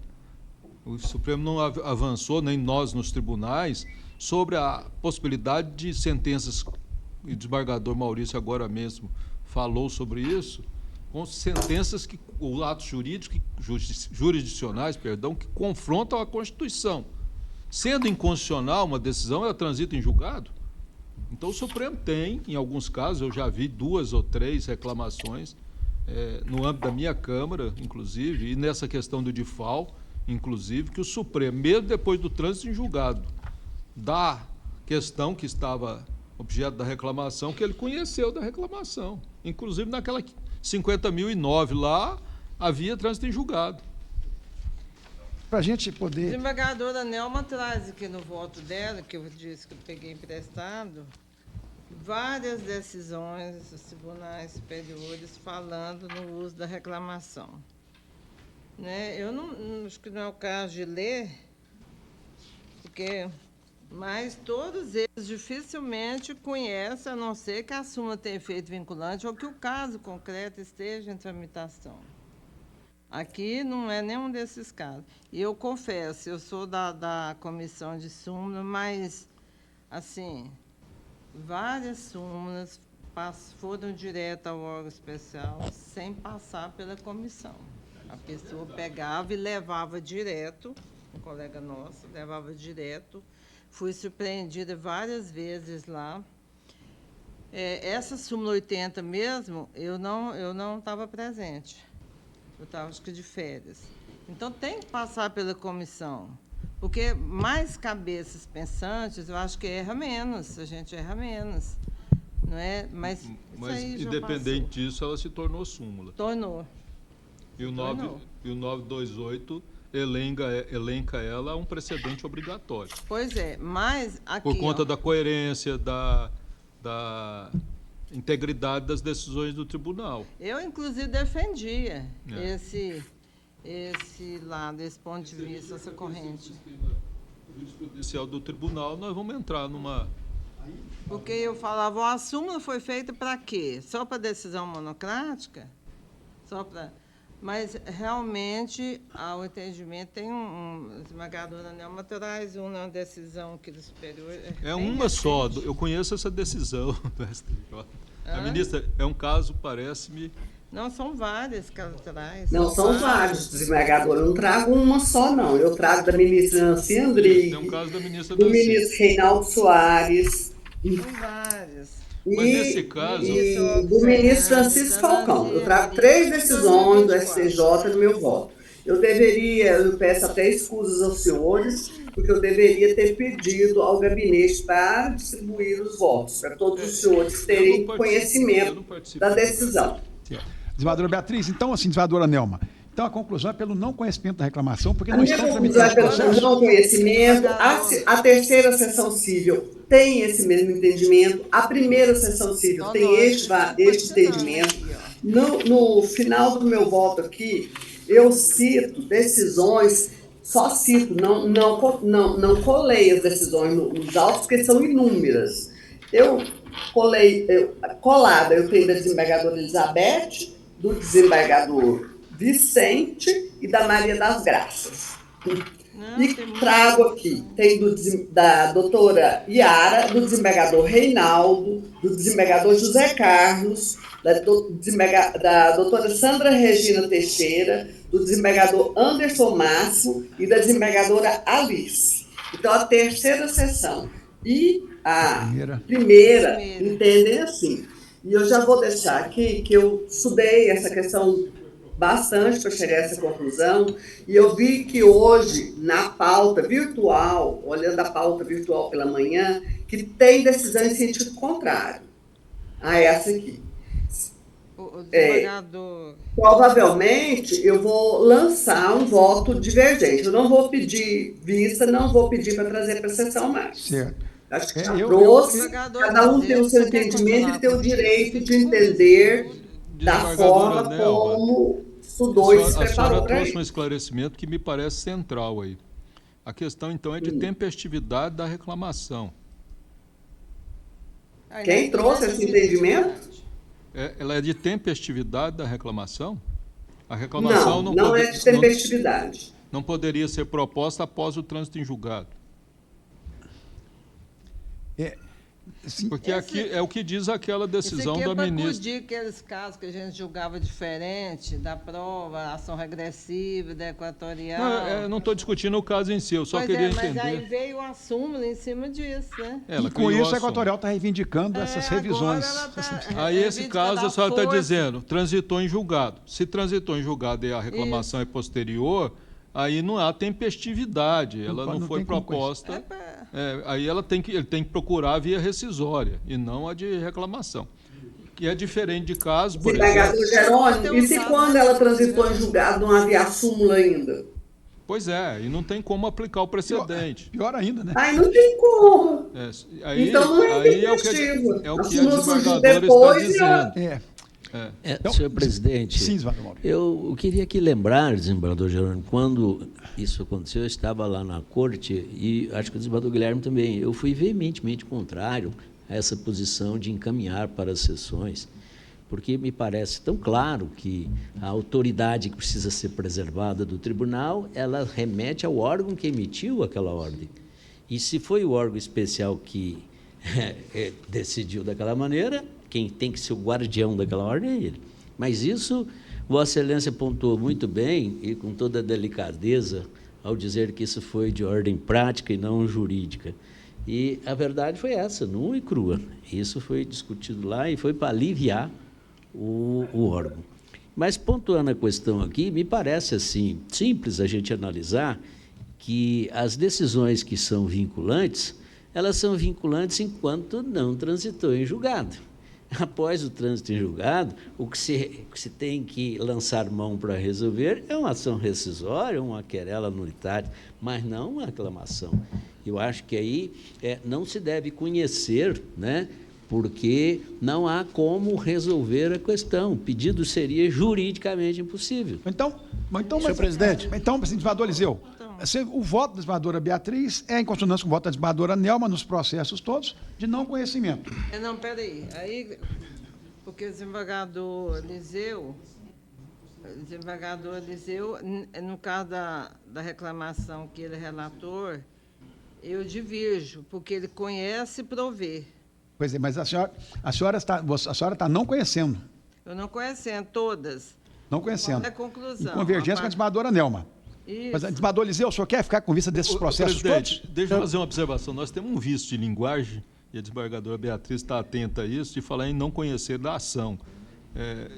O Supremo não avançou, nem nós nos tribunais, sobre a possibilidade de sentenças, e o desembargador Maurício agora mesmo falou sobre isso, com sentenças ou atos jurisdicionais, que confrontam a Constituição. Sendo inconstitucional uma decisão, ela transita em julgado. Então, o Supremo tem, em alguns casos, eu já vi 2 ou 3 reclamações, no âmbito da minha Câmara, inclusive, e nessa questão do DIFAL, inclusive, que o Supremo, mesmo depois do trânsito em julgado, da questão que estava objeto da reclamação, que ele conheceu da reclamação. Inclusive, naquela 50.009 lá, havia trânsito em julgado. Para a gente poder... A desembargadora Nelma traz aqui no voto dela, que eu disse que eu peguei emprestado, várias decisões dos tribunais superiores falando no uso da reclamação. Eu não acho que não é o caso de ler, mas todos eles dificilmente conhecem, a não ser que a súmula tenha efeito vinculante ou que o caso concreto esteja em tramitação. Aqui não é nenhum desses casos. E eu confesso, eu sou da comissão de súmula, mas, assim, várias súmulas foram direto ao órgão especial sem passar pela comissão. A pessoa pegava e levava direto, um colega nosso levava direto. Fui surpreendida várias vezes lá. Essa súmula 80 mesmo, eu não estava presente. Eu estava, acho que, de férias. Então, tem que passar pela comissão, porque mais cabeças pensantes, eu acho que erra menos, a gente erra menos. Não é? Mas isso aí já independente passou. disso, ela se tornou súmula. Tornou. E o 928 elenca ela a um precedente obrigatório. Pois é, mas aqui... Por conta ó, da coerência, da integridade das decisões do tribunal. eu, inclusive, defendia esse lado, esse ponto de vista, essa corrente. Judicial do tribunal, nós vamos entrar numa... Porque eu falava, a súmula foi feita para quê? Só para decisão monocrática? Só para... Mas, realmente, o entendimento tem esmagadora Nelma traz uma decisão que do superior... É bem uma só, recente. eu conheço essa decisão do STJ. A ministra, é um caso, parece-me... Não, são várias que ela traz. Não, são vários, desembargador. Eu não trago uma só, não. Eu trago da ministra Nancy Andrighi, Tem um caso da ministra do Nancy. ministro Reinaldo Soares, São várias. Mas nesse caso... e do ministro Francisco Falcão. Eu trago 3 decisões do STJ no meu voto. Eu peço até escusas aos senhores, porque eu deveria ter pedido ao gabinete para distribuir os votos, para todos os senhores terem conhecimento da decisão. Desembargadora Beatriz, então, assim, desembargadora Nelma, então a conclusão é pelo não conhecimento da reclamação, porque A não minha estão conclusão é tramitando pelo não conhecimento. A terceira sessão civil tem esse mesmo entendimento. A primeira sessão civil tem este entendimento. No final do meu voto aqui, eu cito decisões, só cito, não colei as decisões nos autos, porque são inúmeras. Colada, eu tenho da desembargadora Elizabeth, do desembargador Vicente e da Maria das Graças. E trago aqui, tem da doutora Iara, do desembargador Reinaldo, do desembargador José Carlos, da doutora Sandra Regina Teixeira, do desembargador Anderson Máximo e da desembargadora Alice. Então, a terceira sessão e a primeira entendem assim. E eu já vou deixar aqui que eu estudei essa questão bastante para chegar a essa conclusão, e eu vi que hoje, na pauta virtual, olhando a pauta virtual pela manhã, que tem decisão em sentido contrário a essa aqui. Provavelmente, eu vou lançar um voto divergente. Eu não vou pedir vista, não vou pedir para trazer para a sessão mais. Certo. Acho que já trouxe, cada um tem o seu entendimento e tem o direito de entender da forma como estudou e se A senhora preparou para trouxe isso. um esclarecimento que me parece central aí. A questão, então, é de tempestividade da reclamação. Quem trouxe esse entendimento? Ela é de tempestividade da reclamação? A reclamação não é de tempestividade. Não poderia ser proposta após o trânsito em julgado. Porque aqui é o que diz aquela decisão da ministra. Isso aqui é para aqueles casos que a gente julgava diferente, da prova, ação regressiva, da equatorial. Não estou discutindo o caso em si, eu só queria entender. Mas aí veio a súmula em cima disso, né? E com isso a Equatorial está reivindicando essas revisões. Aí esse caso a senhora está dizendo, transitou em julgado. Se transitou em julgado e a reclamação é posterior, aí não há tempestividade, ela não foi proposta. Aí ele tem que procurar a via rescisória e não a de reclamação. Que é diferente de caso, por exemplo... Jerônimo, e se quando ela transitou em julgado não havia a súmula ainda? Pois é, e não tem como aplicar o precedente. Pior ainda, né? Aí não tem como. Então não é tempestivo. É o que a desembargadora está dizendo. Senhor presidente, sim, eu queria aqui lembrar, desembargador Jerônimo, quando isso aconteceu, eu estava lá na corte e acho que o desembargador Guilherme também, eu fui veementemente contrário a essa posição de encaminhar para as sessões, porque me parece tão claro que a autoridade que precisa ser preservada do tribunal, ela remete ao órgão que emitiu aquela ordem. E se foi o órgão especial que decidiu daquela maneira, quem tem que ser o guardião daquela ordem é ele. Mas isso, Vossa Excelência pontuou muito bem e com toda a delicadeza ao dizer que isso foi de ordem prática e não jurídica. E a verdade foi essa, nua e crua. Isso foi discutido lá e foi para aliviar o órgão. Mas, pontuando a questão aqui, me parece assim simples a gente analisar que as decisões que são vinculantes, elas são vinculantes enquanto não transitou em julgado. Após o trânsito em julgado, o que se tem que lançar mão para resolver é uma ação rescisória, uma querela nulitária, mas não uma reclamação. Eu acho que aí não se deve conhecer, né, porque não há como resolver a questão. O pedido seria juridicamente impossível. Então, Senhor presidente. Então, desembargador Eliseu, o voto da desembargadora Beatriz é em consonância com o voto da desembargadora Nelma nos processos todos de não conhecimento. Não, peraí. Aí, porque o desembargador Eliseu, no caso da reclamação que ele é relator, eu divirjo, porque ele conhece e provê. Pois é, mas a senhora está não conhecendo. Eu não conhecendo todas. Não conhecendo. Qual é a conclusão? Em convergência com a desembargadora Nelma. Isso. Mas, desembargador Eliseu, o senhor quer ficar com vista desses processos presidente, todos? deixa eu fazer uma observação. Nós temos um vício de linguagem, e a desembargadora Beatriz está atenta a isso, de falar em não conhecer da ação.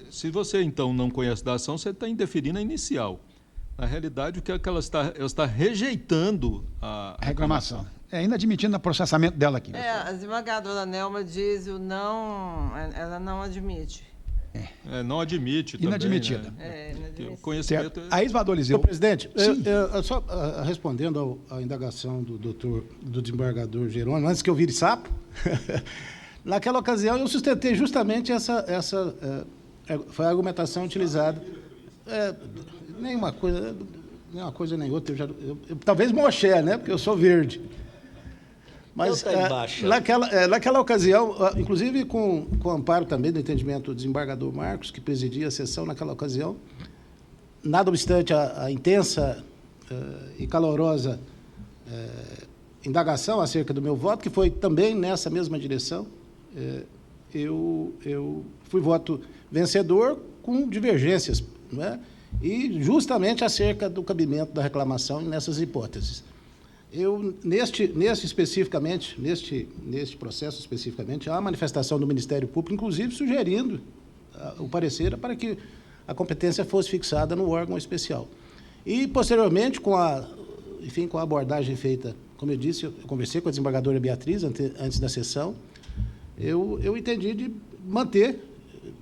Se você, então, não conhece da ação, você está indeferindo a inicial. Na realidade, o que é que ela está rejeitando a reclamação. Ainda admitindo o processamento dela aqui. A desembargadora Nelma diz ela não admite. Não admite também. Inadmitida. O conhecimento Aí, desembargador Eliseu. Presidente, só respondendo à indagação do desembargador Jerônimo, antes que eu vire sapo, naquela ocasião eu sustentei justamente foi a argumentação utilizada. Nenhuma coisa nem outra. Talvez moché, né? Porque eu sou verde. Mas naquela ocasião, inclusive com o amparo também do entendimento do desembargador Marcos, que presidia a sessão naquela ocasião, nada obstante a intensa e calorosa indagação acerca do meu voto, que foi também nessa mesma direção, eu fui voto vencedor com divergências, não é? E justamente acerca do cabimento da reclamação nessas hipóteses. Eu, neste processo especificamente, há a manifestação do Ministério Público, inclusive sugerindo o parecer para que a competência fosse fixada no órgão especial. E, posteriormente, com a abordagem feita, como eu disse, eu conversei com a desembargadora Beatriz antes da sessão, eu entendi de manter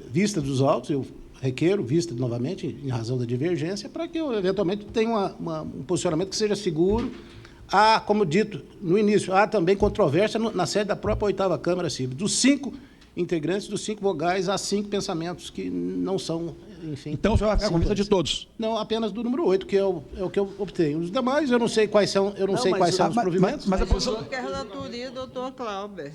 vista dos autos, eu requeiro vista novamente, em razão da divergência, para que eu, eventualmente, tenha um posicionamento que seja seguro. Há, como dito no início, há também controvérsia na sede da própria 8ª Câmara Civil. Dos 5 integrantes, dos 5 vogais, há 5 pensamentos que não são, enfim... Então, o senhor vai ficar com vista de todos? Não, apenas do número 8, que é o que eu obtenho. Os demais, eu não sei quais são, os provimentos. Mas a posição... que é a relatoria do doutor Clauber.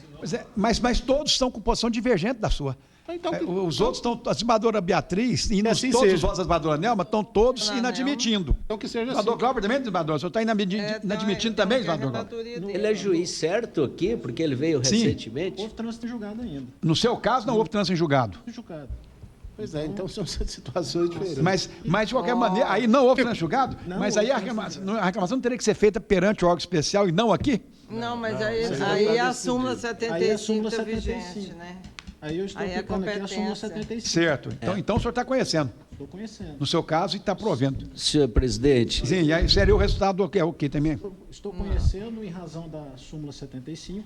Mas todos estão com posição divergente da sua. Então, os outros estão, a desembargadora Beatriz e todos os votos da desembargadora Nelma estão todos inadmitindo. Então que seja assim. O desembargador Cláudio também, desembargador, o senhor está inadmitindo também, desembargador Cláudio? Ele é juiz certo aqui, porque ele veio recentemente? Houve trânsito em julgado ainda. No seu caso, não houve trânsito em julgado? Julgado. Pois é, então são situações diferentes. Mas de qualquer maneira, aí não houve trânsito em julgado? Mas aí a reclamação não teria que ser feita perante o órgão especial e não aqui? Não, mas aí a súmula 75 está vigente, né? Aí eu estou aplicando aqui a súmula 75. Certo. Então o senhor está conhecendo. Estou conhecendo. No seu caso, e está provendo. Senhor presidente. Sim, e aí seria o resultado o que também? Estou conhecendo em razão da súmula 75.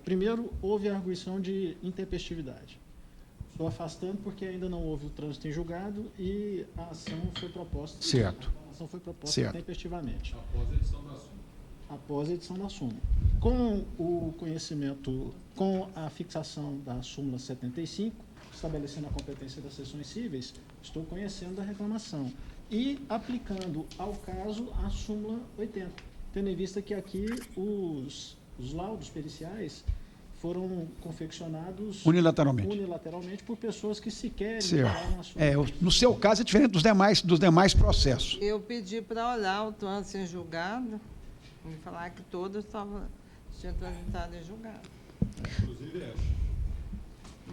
Primeiro, houve a arguição de intempestividade. Estou afastando porque ainda não houve o trânsito em julgado e a ação foi proposta. Certo. A ação foi proposta intempestivamente. Após a edição da súmula. Com o conhecimento, com a fixação da súmula 75, estabelecendo a competência das sessões cíveis, estou conhecendo da reclamação e aplicando ao caso a súmula 80, tendo em vista que aqui os laudos periciais foram confeccionados unilateralmente por pessoas que sequer entraram na súmula. No seu caso é diferente dos demais processos. Eu pedi para olhar o trânsito em julgado, me falar que todos tinham transitado em julgado.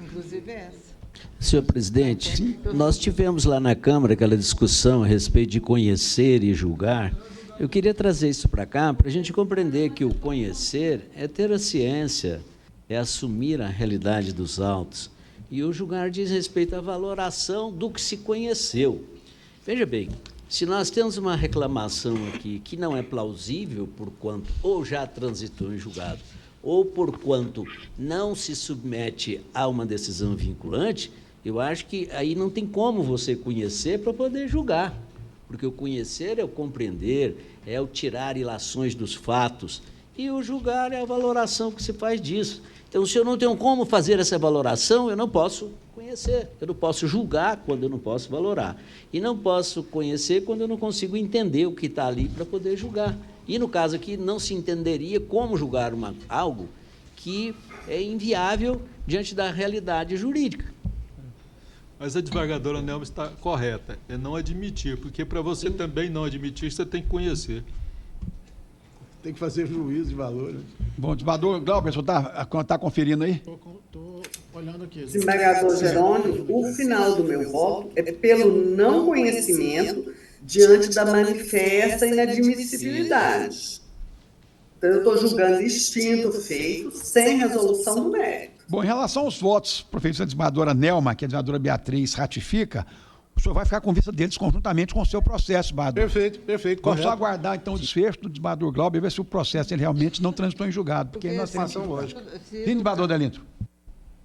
Inclusive essa. Senhor presidente, nós tivemos lá na Câmara aquela discussão a respeito de conhecer e julgar. Eu queria trazer isso para cá, para a gente compreender que o conhecer é ter a ciência, é assumir a realidade dos autos. E o julgar diz respeito à valoração do que se conheceu. Veja bem, se nós temos uma reclamação aqui que não é plausível por quanto ou já transitou em julgado, ou por quanto não se submete a uma decisão vinculante, eu acho que aí não tem como você conhecer para poder julgar, porque o conhecer é o compreender, é o tirar ilações dos fatos, e o julgar é a valoração que se faz disso. Então, se eu não tenho como fazer essa valoração, eu não posso conhecer, eu não posso julgar quando eu não posso valorar, e não posso conhecer quando eu não consigo entender o que está ali para poder julgar. E, no caso aqui, não se entenderia como julgar algo que é inviável diante da realidade jurídica. Mas a desembargadora Nelma está correta, é não admitir, porque para você também não admitir, você tem que conhecer. Tem que fazer juízo de valor. Né? Bom, desembargador Glauber, o senhor está conferindo aí? Estou olhando aqui. Desembargador Jerônimo, o final do meu voto é pelo não conhecimento diante da manifesta inadmissibilidade. Então, eu estou julgando extinto feito sem resolução do mérito. Bom, em relação aos votos, professora desembargadora Nelma, que a desembargadora Beatriz ratifica, o senhor vai ficar com vista deles conjuntamente com o seu processo, desembargador. Perfeito, Vamos correto. só aguardar, então, o desfecho do desembargador Glauber e ver se o processo ele realmente não transitou em julgado. Porque nós temos lógica. Sim, desembargador Delinto.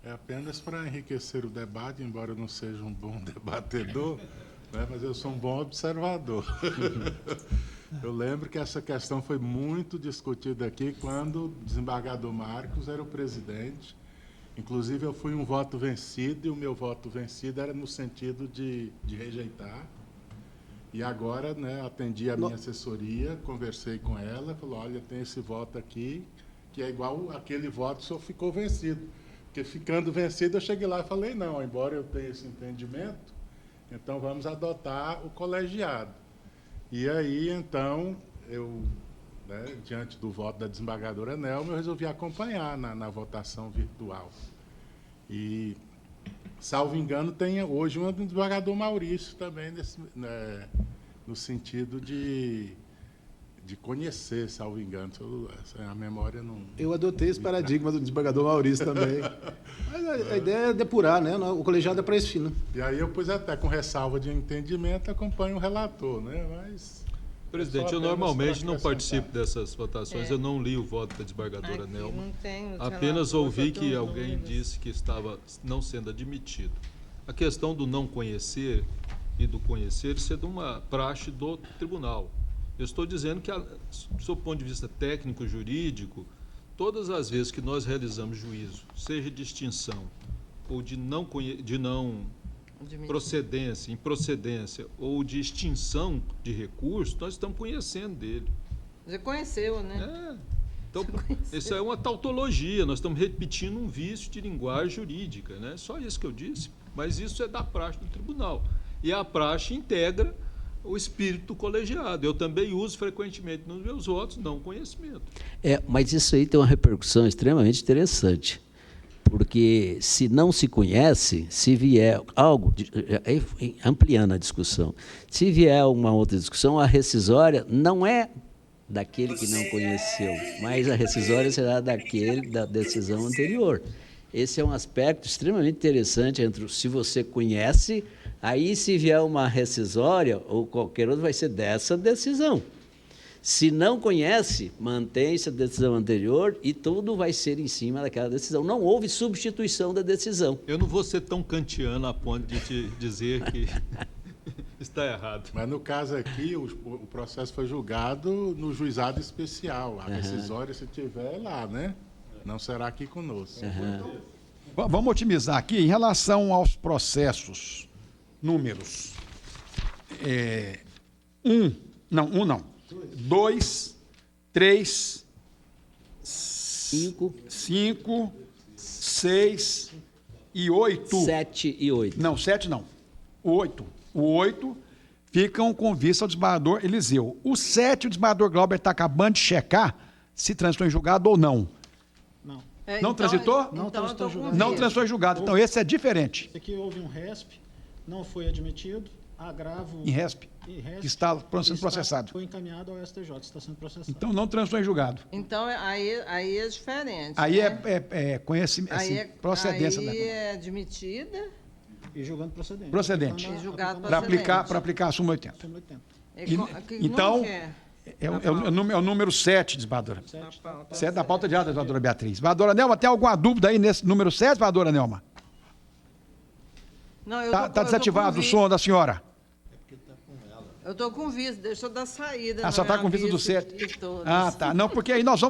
É apenas para enriquecer o debate, embora eu não seja um bom debatedor, né, mas eu sou um bom observador. Eu lembro que essa questão foi muito discutida aqui quando o desembargador Marcos era o presidente. Inclusive, eu fui um voto vencido, e o meu voto vencido era no sentido de rejeitar. E agora, né, atendi a minha assessoria, conversei com ela, falou, olha, tem esse voto aqui, que é igual aquele voto, o senhor ficou vencido. Porque ficando vencido, eu cheguei lá e falei, não, embora eu tenha esse entendimento, então vamos adotar o colegiado. E aí, então, eu, né, diante do voto da desembargadora Nelma, eu resolvi acompanhar na votação virtual. E, salvo engano, tem hoje um desembargador Maurício também, né, no sentido de conhecer, salvo engano. A memória não... Eu adotei esse paradigma do desembargador Maurício também. Mas a ideia é depurar, né? O colegiado é para esse fim, né? E aí eu pus até com ressalva de entendimento, acompanho o relator, né? Mas... Presidente, eu normalmente não participo dessas votações, eu não li o voto da desembargadora Nelma, apenas ouvi que alguém disse que estava não sendo admitido. A questão do não conhecer e do conhecer, isso é de uma praxe do tribunal. Eu estou dizendo que, do seu ponto de vista técnico-jurídico, todas as vezes que nós realizamos juízo, seja de extinção ou de não procedência, improcedência ou de extinção de recurso, nós estamos conhecendo dele. Já conheceu, né? Então, isso é uma tautologia, nós estamos repetindo um vício de linguagem jurídica, né? Só isso que eu disse, mas isso é da praxe do tribunal. E a praxe integra o espírito colegiado. Eu também uso frequentemente nos meus votos não conhecimento. Mas isso aí tem uma repercussão extremamente interessante. Porque se não se conhece, se vier algo, ampliando a discussão, se vier uma outra discussão, a rescisória não é daquele que não conheceu, mas a rescisória será daquele da decisão anterior. Esse é um aspecto extremamente interessante entre se você conhece, aí se vier uma rescisória ou qualquer outra, vai ser dessa decisão. Se não conhece, mantém-se a decisão anterior e tudo vai ser em cima daquela decisão. Não houve substituição da decisão. Eu não vou ser tão kantiano a ponto de te dizer que está errado. Mas no caso aqui, o processo foi julgado no juizado especial. A decisória, se tiver, é lá, né? Não será aqui conosco. Vamos otimizar aqui em relação aos processos, números. 2, 3, 5, 6 e 8. 7 e 8. Não, 7 não. 8. O 8 ficam com vista ao desembargador Eliseu. O 7, o desembargador Glauber está acabando de checar se transitou em julgado ou não. Não. Não transitou? Não transitou julgado. Não transitou em julgado. Então, esse é diferente. Aqui houve um RESP, não foi admitido, agravo... Em RESP, que está sendo processado. Foi encaminhado ao STJ, está sendo processado. Então, não transitou em julgado. Então, aí é diferente. Aí né? é conhecimento, assim, procedência. Aí é admitida. E julgando procedente. Procedente. E julgado Para procedente. aplicar a súmula 80. Súmula 80. Então, número que é? é o número 7, desembargadora. Da pauta. 7 da pauta de ata, desembargadora Beatriz. Desembargadora Nelma, tem alguma dúvida aí nesse número 7, desembargadora Nelma? Não, eu Está tô com desativado o visto. som da senhora? Eu estou com visto, deixa eu dar saída. Ah, só está com vista do 7. Ah, tá. Não, porque aí o 7 nós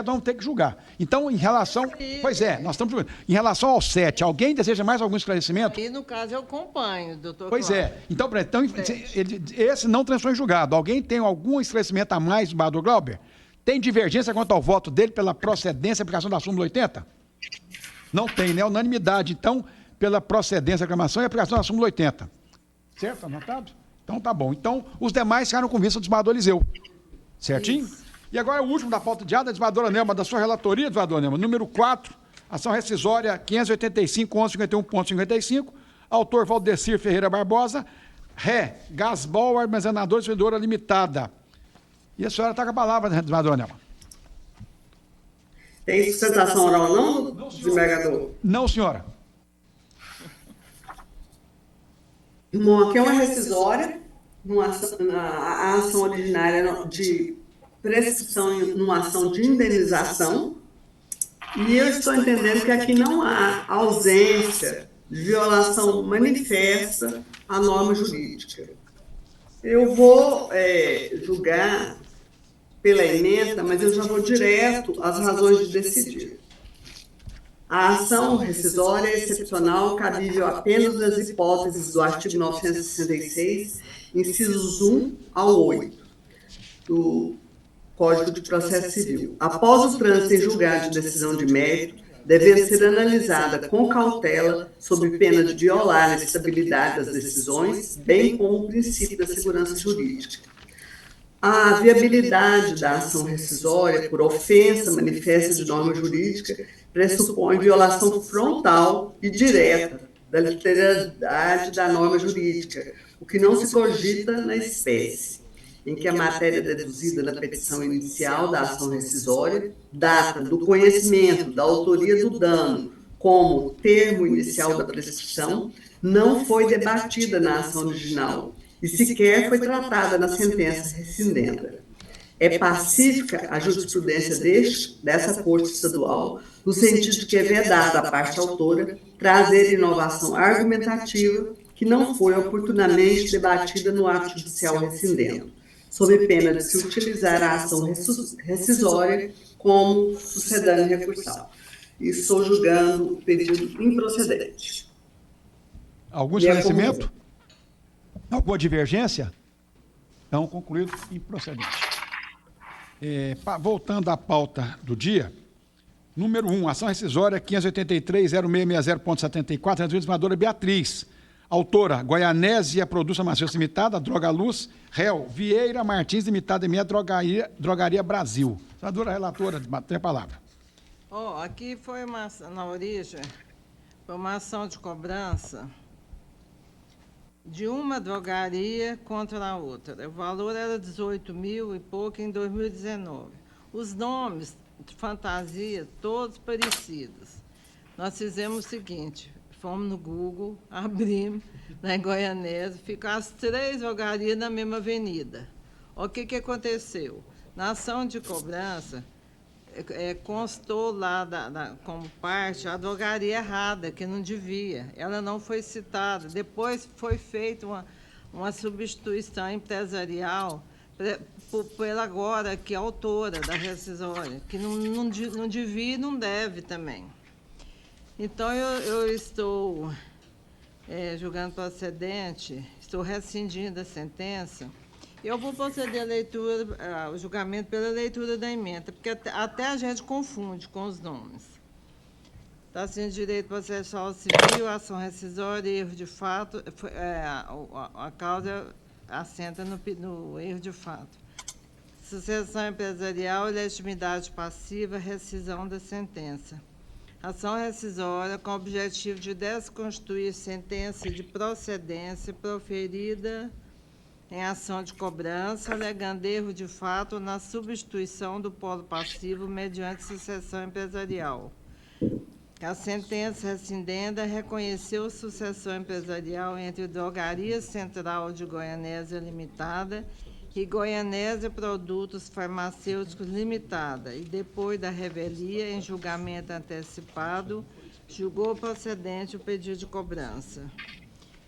vamos ter que julgar. Então, em relação... Pois é, nós estamos julgando. Em relação ao 7, alguém deseja mais algum esclarecimento? E no caso eu acompanho, doutor Pois Cláudio. é. Então, esse não transitou em julgado. Alguém tem algum esclarecimento a mais, desembargador Glauber? Tem divergência quanto ao voto dele pela procedência e aplicação da súmula 80? Não tem, né? Unanimidade. Então, pela procedência, reclamação e aplicação da súmula 80. Certo? Anotado? Então, tá bom. Então, os demais ficaram com vista do desembargador Eliseu. Certinho? Isso. E agora o último da pauta de ata, desembargadora Nelma, da sua relatoria, desembargadora Nelma, número 4, ação rescisória 585.1151.55, autor Valdecir Ferreira Barbosa, Ré, Gasbol Armazenador Distribuidora Limitada. E a senhora está com a palavra, desembargadora Nelma. Tem sustentação oral não, desembargador? Não, senhora. Bom, aqui é uma rescisória, a ação ordinária de prescrição numa ação de indenização, e eu estou entendendo que aqui não há ausência de violação manifesta à norma jurídica. Eu vou julgar pela ementa, mas eu já vou direto às razões de decidir. A ação rescisória é excepcional, cabível apenas nas hipóteses do artigo 966, incisos 1 ao 8, do Código de Processo Civil. Após o trânsito em julgado de decisão de mérito, devendo ser analisada com cautela, sob pena de violar a estabilidade das decisões, bem como o princípio da segurança jurídica. A viabilidade da ação rescisória por ofensa manifesta de norma jurídica pressupõe violação frontal e direta da literalidade da norma jurídica, o que não se cogita na espécie, em que a matéria deduzida na petição inicial da ação rescisória data do conhecimento da autoria do dano como termo inicial da prescrição, não foi debatida na ação original e sequer foi tratada na sentença rescindenda. É pacífica a jurisprudência dessa Corte Estadual, no sentido de que é vedado à parte autora trazer inovação argumentativa que não foi oportunamente debatida no ato judicial rescindendo, sob pena de se utilizar a ação rescisória como sucedâneo recursal. E estou julgando o pedido improcedente. Algum esclarecimento? Alguma divergência? Então, concluído improcedente. Voltando à pauta do dia, número 1, ação rescisória 583-0660.74, desembargadora Beatriz. Autora, Goianésia Produtos Farmacêuticos Limitada, Droga Luz, réu, Vieira Martins Limitada, minha Drogaria Brasil. Senadora relatora, tem a palavra. Aqui foi na origem, foi uma ação de cobrança de uma drogaria contra a outra. O valor era 18 mil e pouco em 2019. Os nomes de fantasia, todos parecidos. Nós fizemos o seguinte, fomos no Google, abrimos na Goianésia, ficaram as 3 drogarias na mesma avenida. O que aconteceu? Na ação de cobrança, constou lá como parte a drogaria errada, que não devia. Ela não foi citada. Depois foi feita uma substituição empresarial pela agora, que é autora da rescisória, que não devia e não deve também. Então, eu estou julgando procedente, estou rescindindo a sentença. Eu vou proceder ao julgamento pela leitura da ementa, porque até a gente confunde com os nomes. Está sendo direito processual civil, ação rescisória, erro de fato, a causa assenta no erro de fato. Sucessão empresarial, legitimidade passiva, rescisão da sentença. Ação rescisória com o objetivo de desconstituir sentença de procedência proferida em ação de cobrança, alegando erro de fato na substituição do polo passivo mediante sucessão empresarial. A sentença rescindenda reconheceu sucessão empresarial entre Drogaria Central de Goianésia Limitada e Goianésia Produtos Farmacêuticos Limitada, e depois da revelia, em julgamento antecipado, julgou procedente o pedido de cobrança.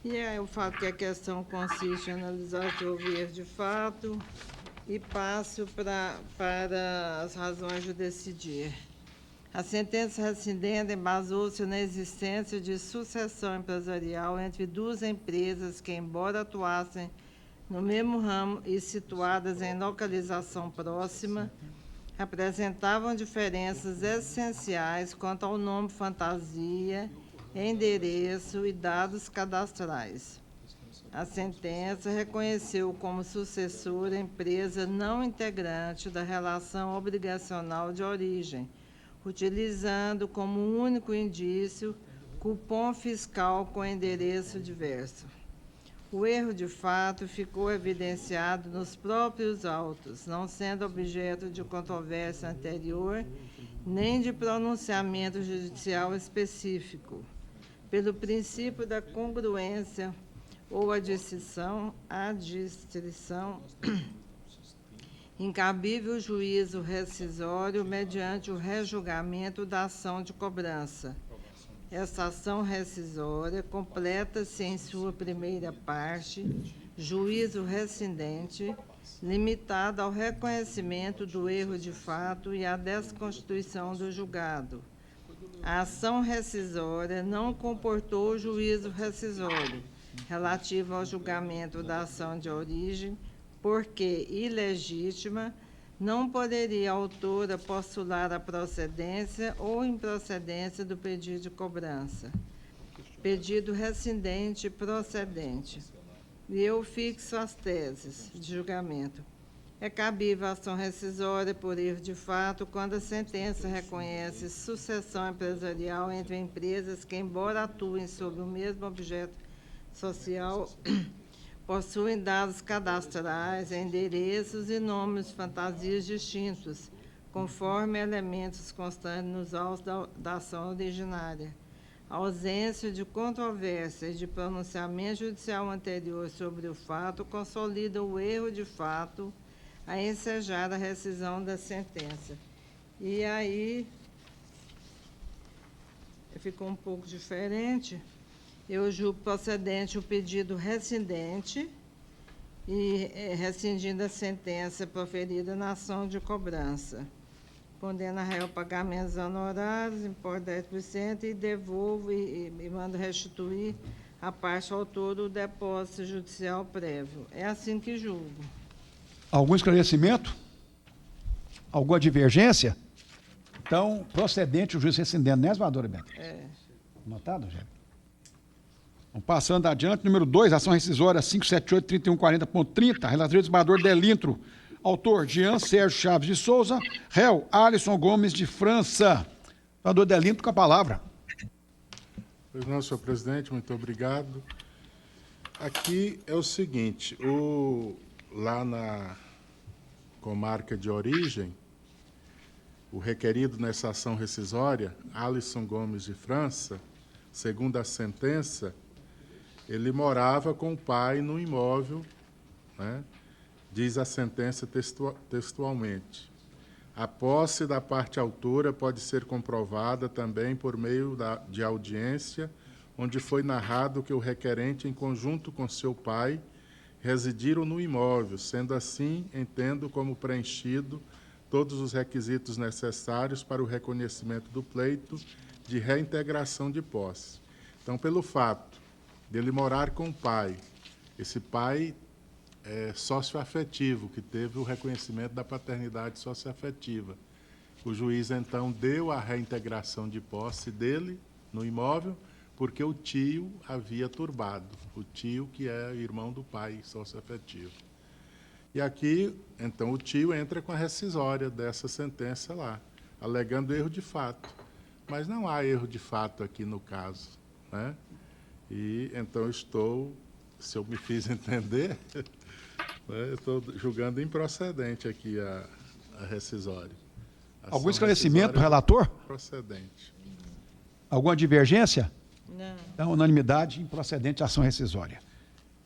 E aí eu falo que a questão consiste em analisar o erro de fato e passo para as razões de decidir. A sentença rescindenda embasou-se na existência de sucessão empresarial entre duas empresas que, embora atuassem no mesmo ramo e situadas em localização próxima, apresentavam diferenças essenciais quanto ao nome fantasia, endereço e dados cadastrais. A sentença reconheceu como sucessora a empresa não integrante da relação obrigacional de origem, utilizando como único indício cupom fiscal com endereço diverso. O erro de fato ficou evidenciado nos próprios autos, não sendo objeto de controvérsia anterior, nem de pronunciamento judicial específico. Pelo princípio da congruência ou adstrição, incabível juízo rescisório mediante o rejulgamento da ação de cobrança. Essa ação rescisória completa-se em sua primeira parte, juízo rescindente, limitado ao reconhecimento do erro de fato e à desconstituição do julgado. A ação rescisória não comportou juízo rescisório relativo ao julgamento da ação de origem, porque ilegítima, não poderia a autora postular a procedência ou improcedência do pedido de cobrança. Pedido rescindente procedente. E eu fixo as teses de julgamento. É cabível a ação rescisória por erro de fato quando a sentença reconhece sucessão empresarial entre empresas que, embora atuem sobre o mesmo objeto social, possuem dados cadastrais, endereços e nomes fantasias distintos, conforme elementos constantes nos autos da ação originária. A ausência de controvérsia e de pronunciamento judicial anterior sobre o fato consolida o erro de fato a ensejar a rescisão da sentença. E aí ficou um pouco diferente. Eu julgo procedente o pedido rescindente e rescindindo a sentença proferida na ação de cobrança. Condena réu a pagamentos honorários, importe 10% e devolvo e mando restituir a parte autor do depósito judicial prévio. É assim que julgo. Algum esclarecimento? Alguma divergência? Então, procedente o juiz rescindendo, né, senadora Beto? É. Anotado, Jé? Vamos passando adiante. Número 2, ação rescisória 578-3140.30, relatoria do desembargador Delintro. Autor, Jean Sérgio Chaves de Souza. Réu, Alisson Gomes de França. Senador Delintro, com a palavra. Pois não, senhor presidente, muito obrigado. Aqui é o seguinte, lá na comarca de origem, o requerido nessa ação rescisória, Alisson Gomes de França, segundo a sentença, ele morava com o pai no imóvel, né? Diz a sentença textualmente. A posse da parte autora pode ser comprovada também por meio de audiência, onde foi narrado que o requerente, em conjunto com seu pai, residiram no imóvel, sendo assim, entendo como preenchido todos os requisitos necessários para o reconhecimento do pleito de reintegração de posse. Então, pelo fato dele morar com o pai, esse pai é sócio-afetivo, que teve o reconhecimento da paternidade sócio-afetiva. O juiz, então, deu a reintegração de posse dele no imóvel, porque o tio havia turbado, o tio que é irmão do pai sócio-afetivo. E aqui, então, o tio entra com a rescisória dessa sentença lá, alegando erro de fato, mas não há erro de fato aqui no caso, né? E então estou, se eu me fiz entender, né, estou julgando improcedente aqui a rescisória. Algum esclarecimento do relator? Procedente. Alguma divergência? Não. Então, unanimidade, improcedente, ação rescisória.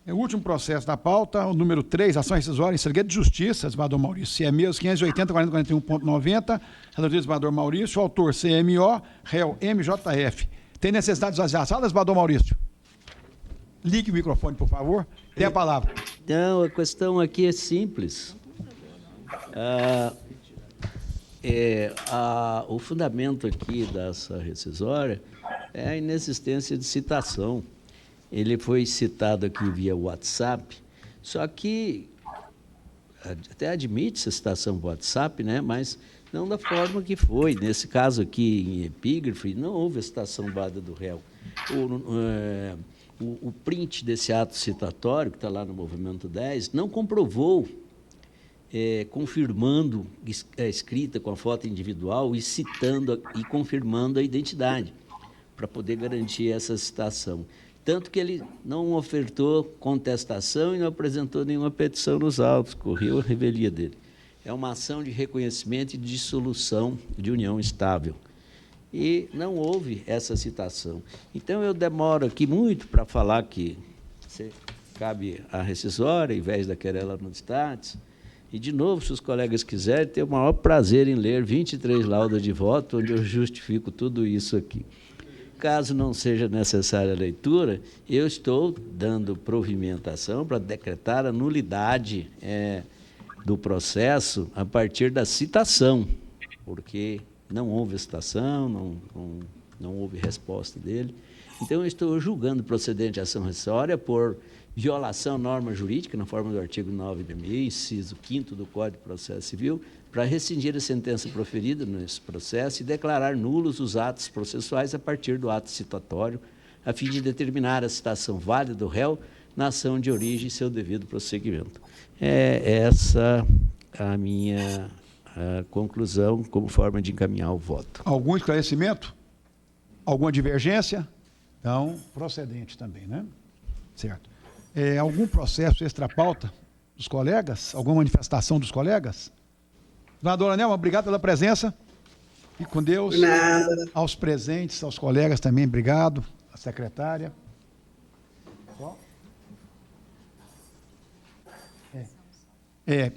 O último processo da pauta, o número 3, ação rescisória em segredo de justiça, desembargador Maurício, CMEs 580-4041.90, relator desembargador Maurício, autor CMO, réu MJF. Tem necessidade de esvaziar a sala, desembargador Maurício? Ligue o microfone, por favor. Tem a palavra. Não, a questão aqui é simples. O fundamento aqui dessa rescisória é a inexistência de citação. Ele foi citado aqui via WhatsApp, só que até admite-se a citação via WhatsApp, né? Mas não da forma que foi. Nesse caso aqui, em epígrafe, não houve a citação dada do réu. O print desse ato citatório, que está lá no movimento 10, não comprovou, confirmando a escrita com a foto individual e citando e confirmando a identidade, para poder garantir essa citação. Tanto que ele não ofertou contestação e não apresentou nenhuma petição nos autos, correu a revelia dele. É uma ação de reconhecimento e dissolução de união estável. E não houve essa citação. Então, eu demoro aqui muito para falar que cabe a rescisória, em vez da querela nullistatis. E, de novo, se os colegas quiserem, tenho o maior prazer em ler 23 laudas de voto, onde eu justifico tudo isso aqui. Caso não seja necessária a leitura, eu estou dando provimentação para decretar a nulidade do processo a partir da citação, porque não houve citação, não houve resposta dele. Então, eu estou julgando procedente a ação rescisória por violação à norma jurídica, na forma do artigo 9 da lei, inciso 5º do Código de Processo Civil, para rescindir a sentença proferida nesse processo e declarar nulos os atos processuais a partir do ato citatório, a fim de determinar a citação válida do réu na ação de origem e seu devido prosseguimento. É essa a minha conclusão como forma de encaminhar o voto. Algum esclarecimento? Alguma divergência? Então, procedente também, né? Certo. Algum processo extra-pauta dos colegas? Alguma manifestação dos colegas? Senadora Nelma, obrigado pela presença. Fique com Deus. Nada. Aos presentes, aos colegas também, obrigado. A secretária.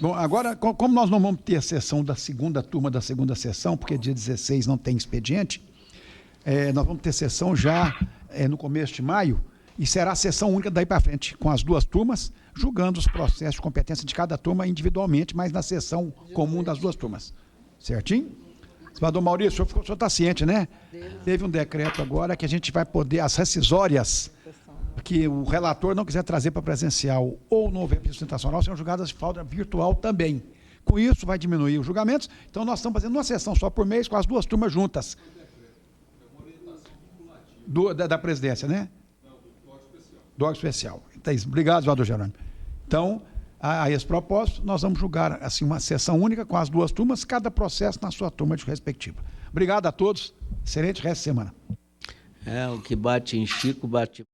Bom, agora, como nós não vamos ter a sessão da segunda turma da segunda sessão, porque dia 16 não tem expediente, nós vamos ter sessão já no começo de maio, e será a sessão única daí para frente, com as duas turmas, julgando os processos de competência de cada turma individualmente, mas na sessão comum das duas turmas. Certinho? Senador Maurício, o senhor está ciente, né? Teve um decreto agora que a gente vai poder, as rescisórias que o relator não quiser trazer para presencial ou no evento sustentacional, serão julgadas de forma virtual também. Com isso, vai diminuir os julgamentos. Então, nós estamos fazendo uma sessão só por mês com as duas turmas juntas. Da presidência, né? Do órgão especial. Então, obrigado, senador Jerônimo. Então, a esse propósito, nós vamos julgar assim, uma sessão única com as duas turmas, cada processo na sua turma de respectiva. Obrigado a todos. Excelente resto de semana. O que bate em Chico, bate...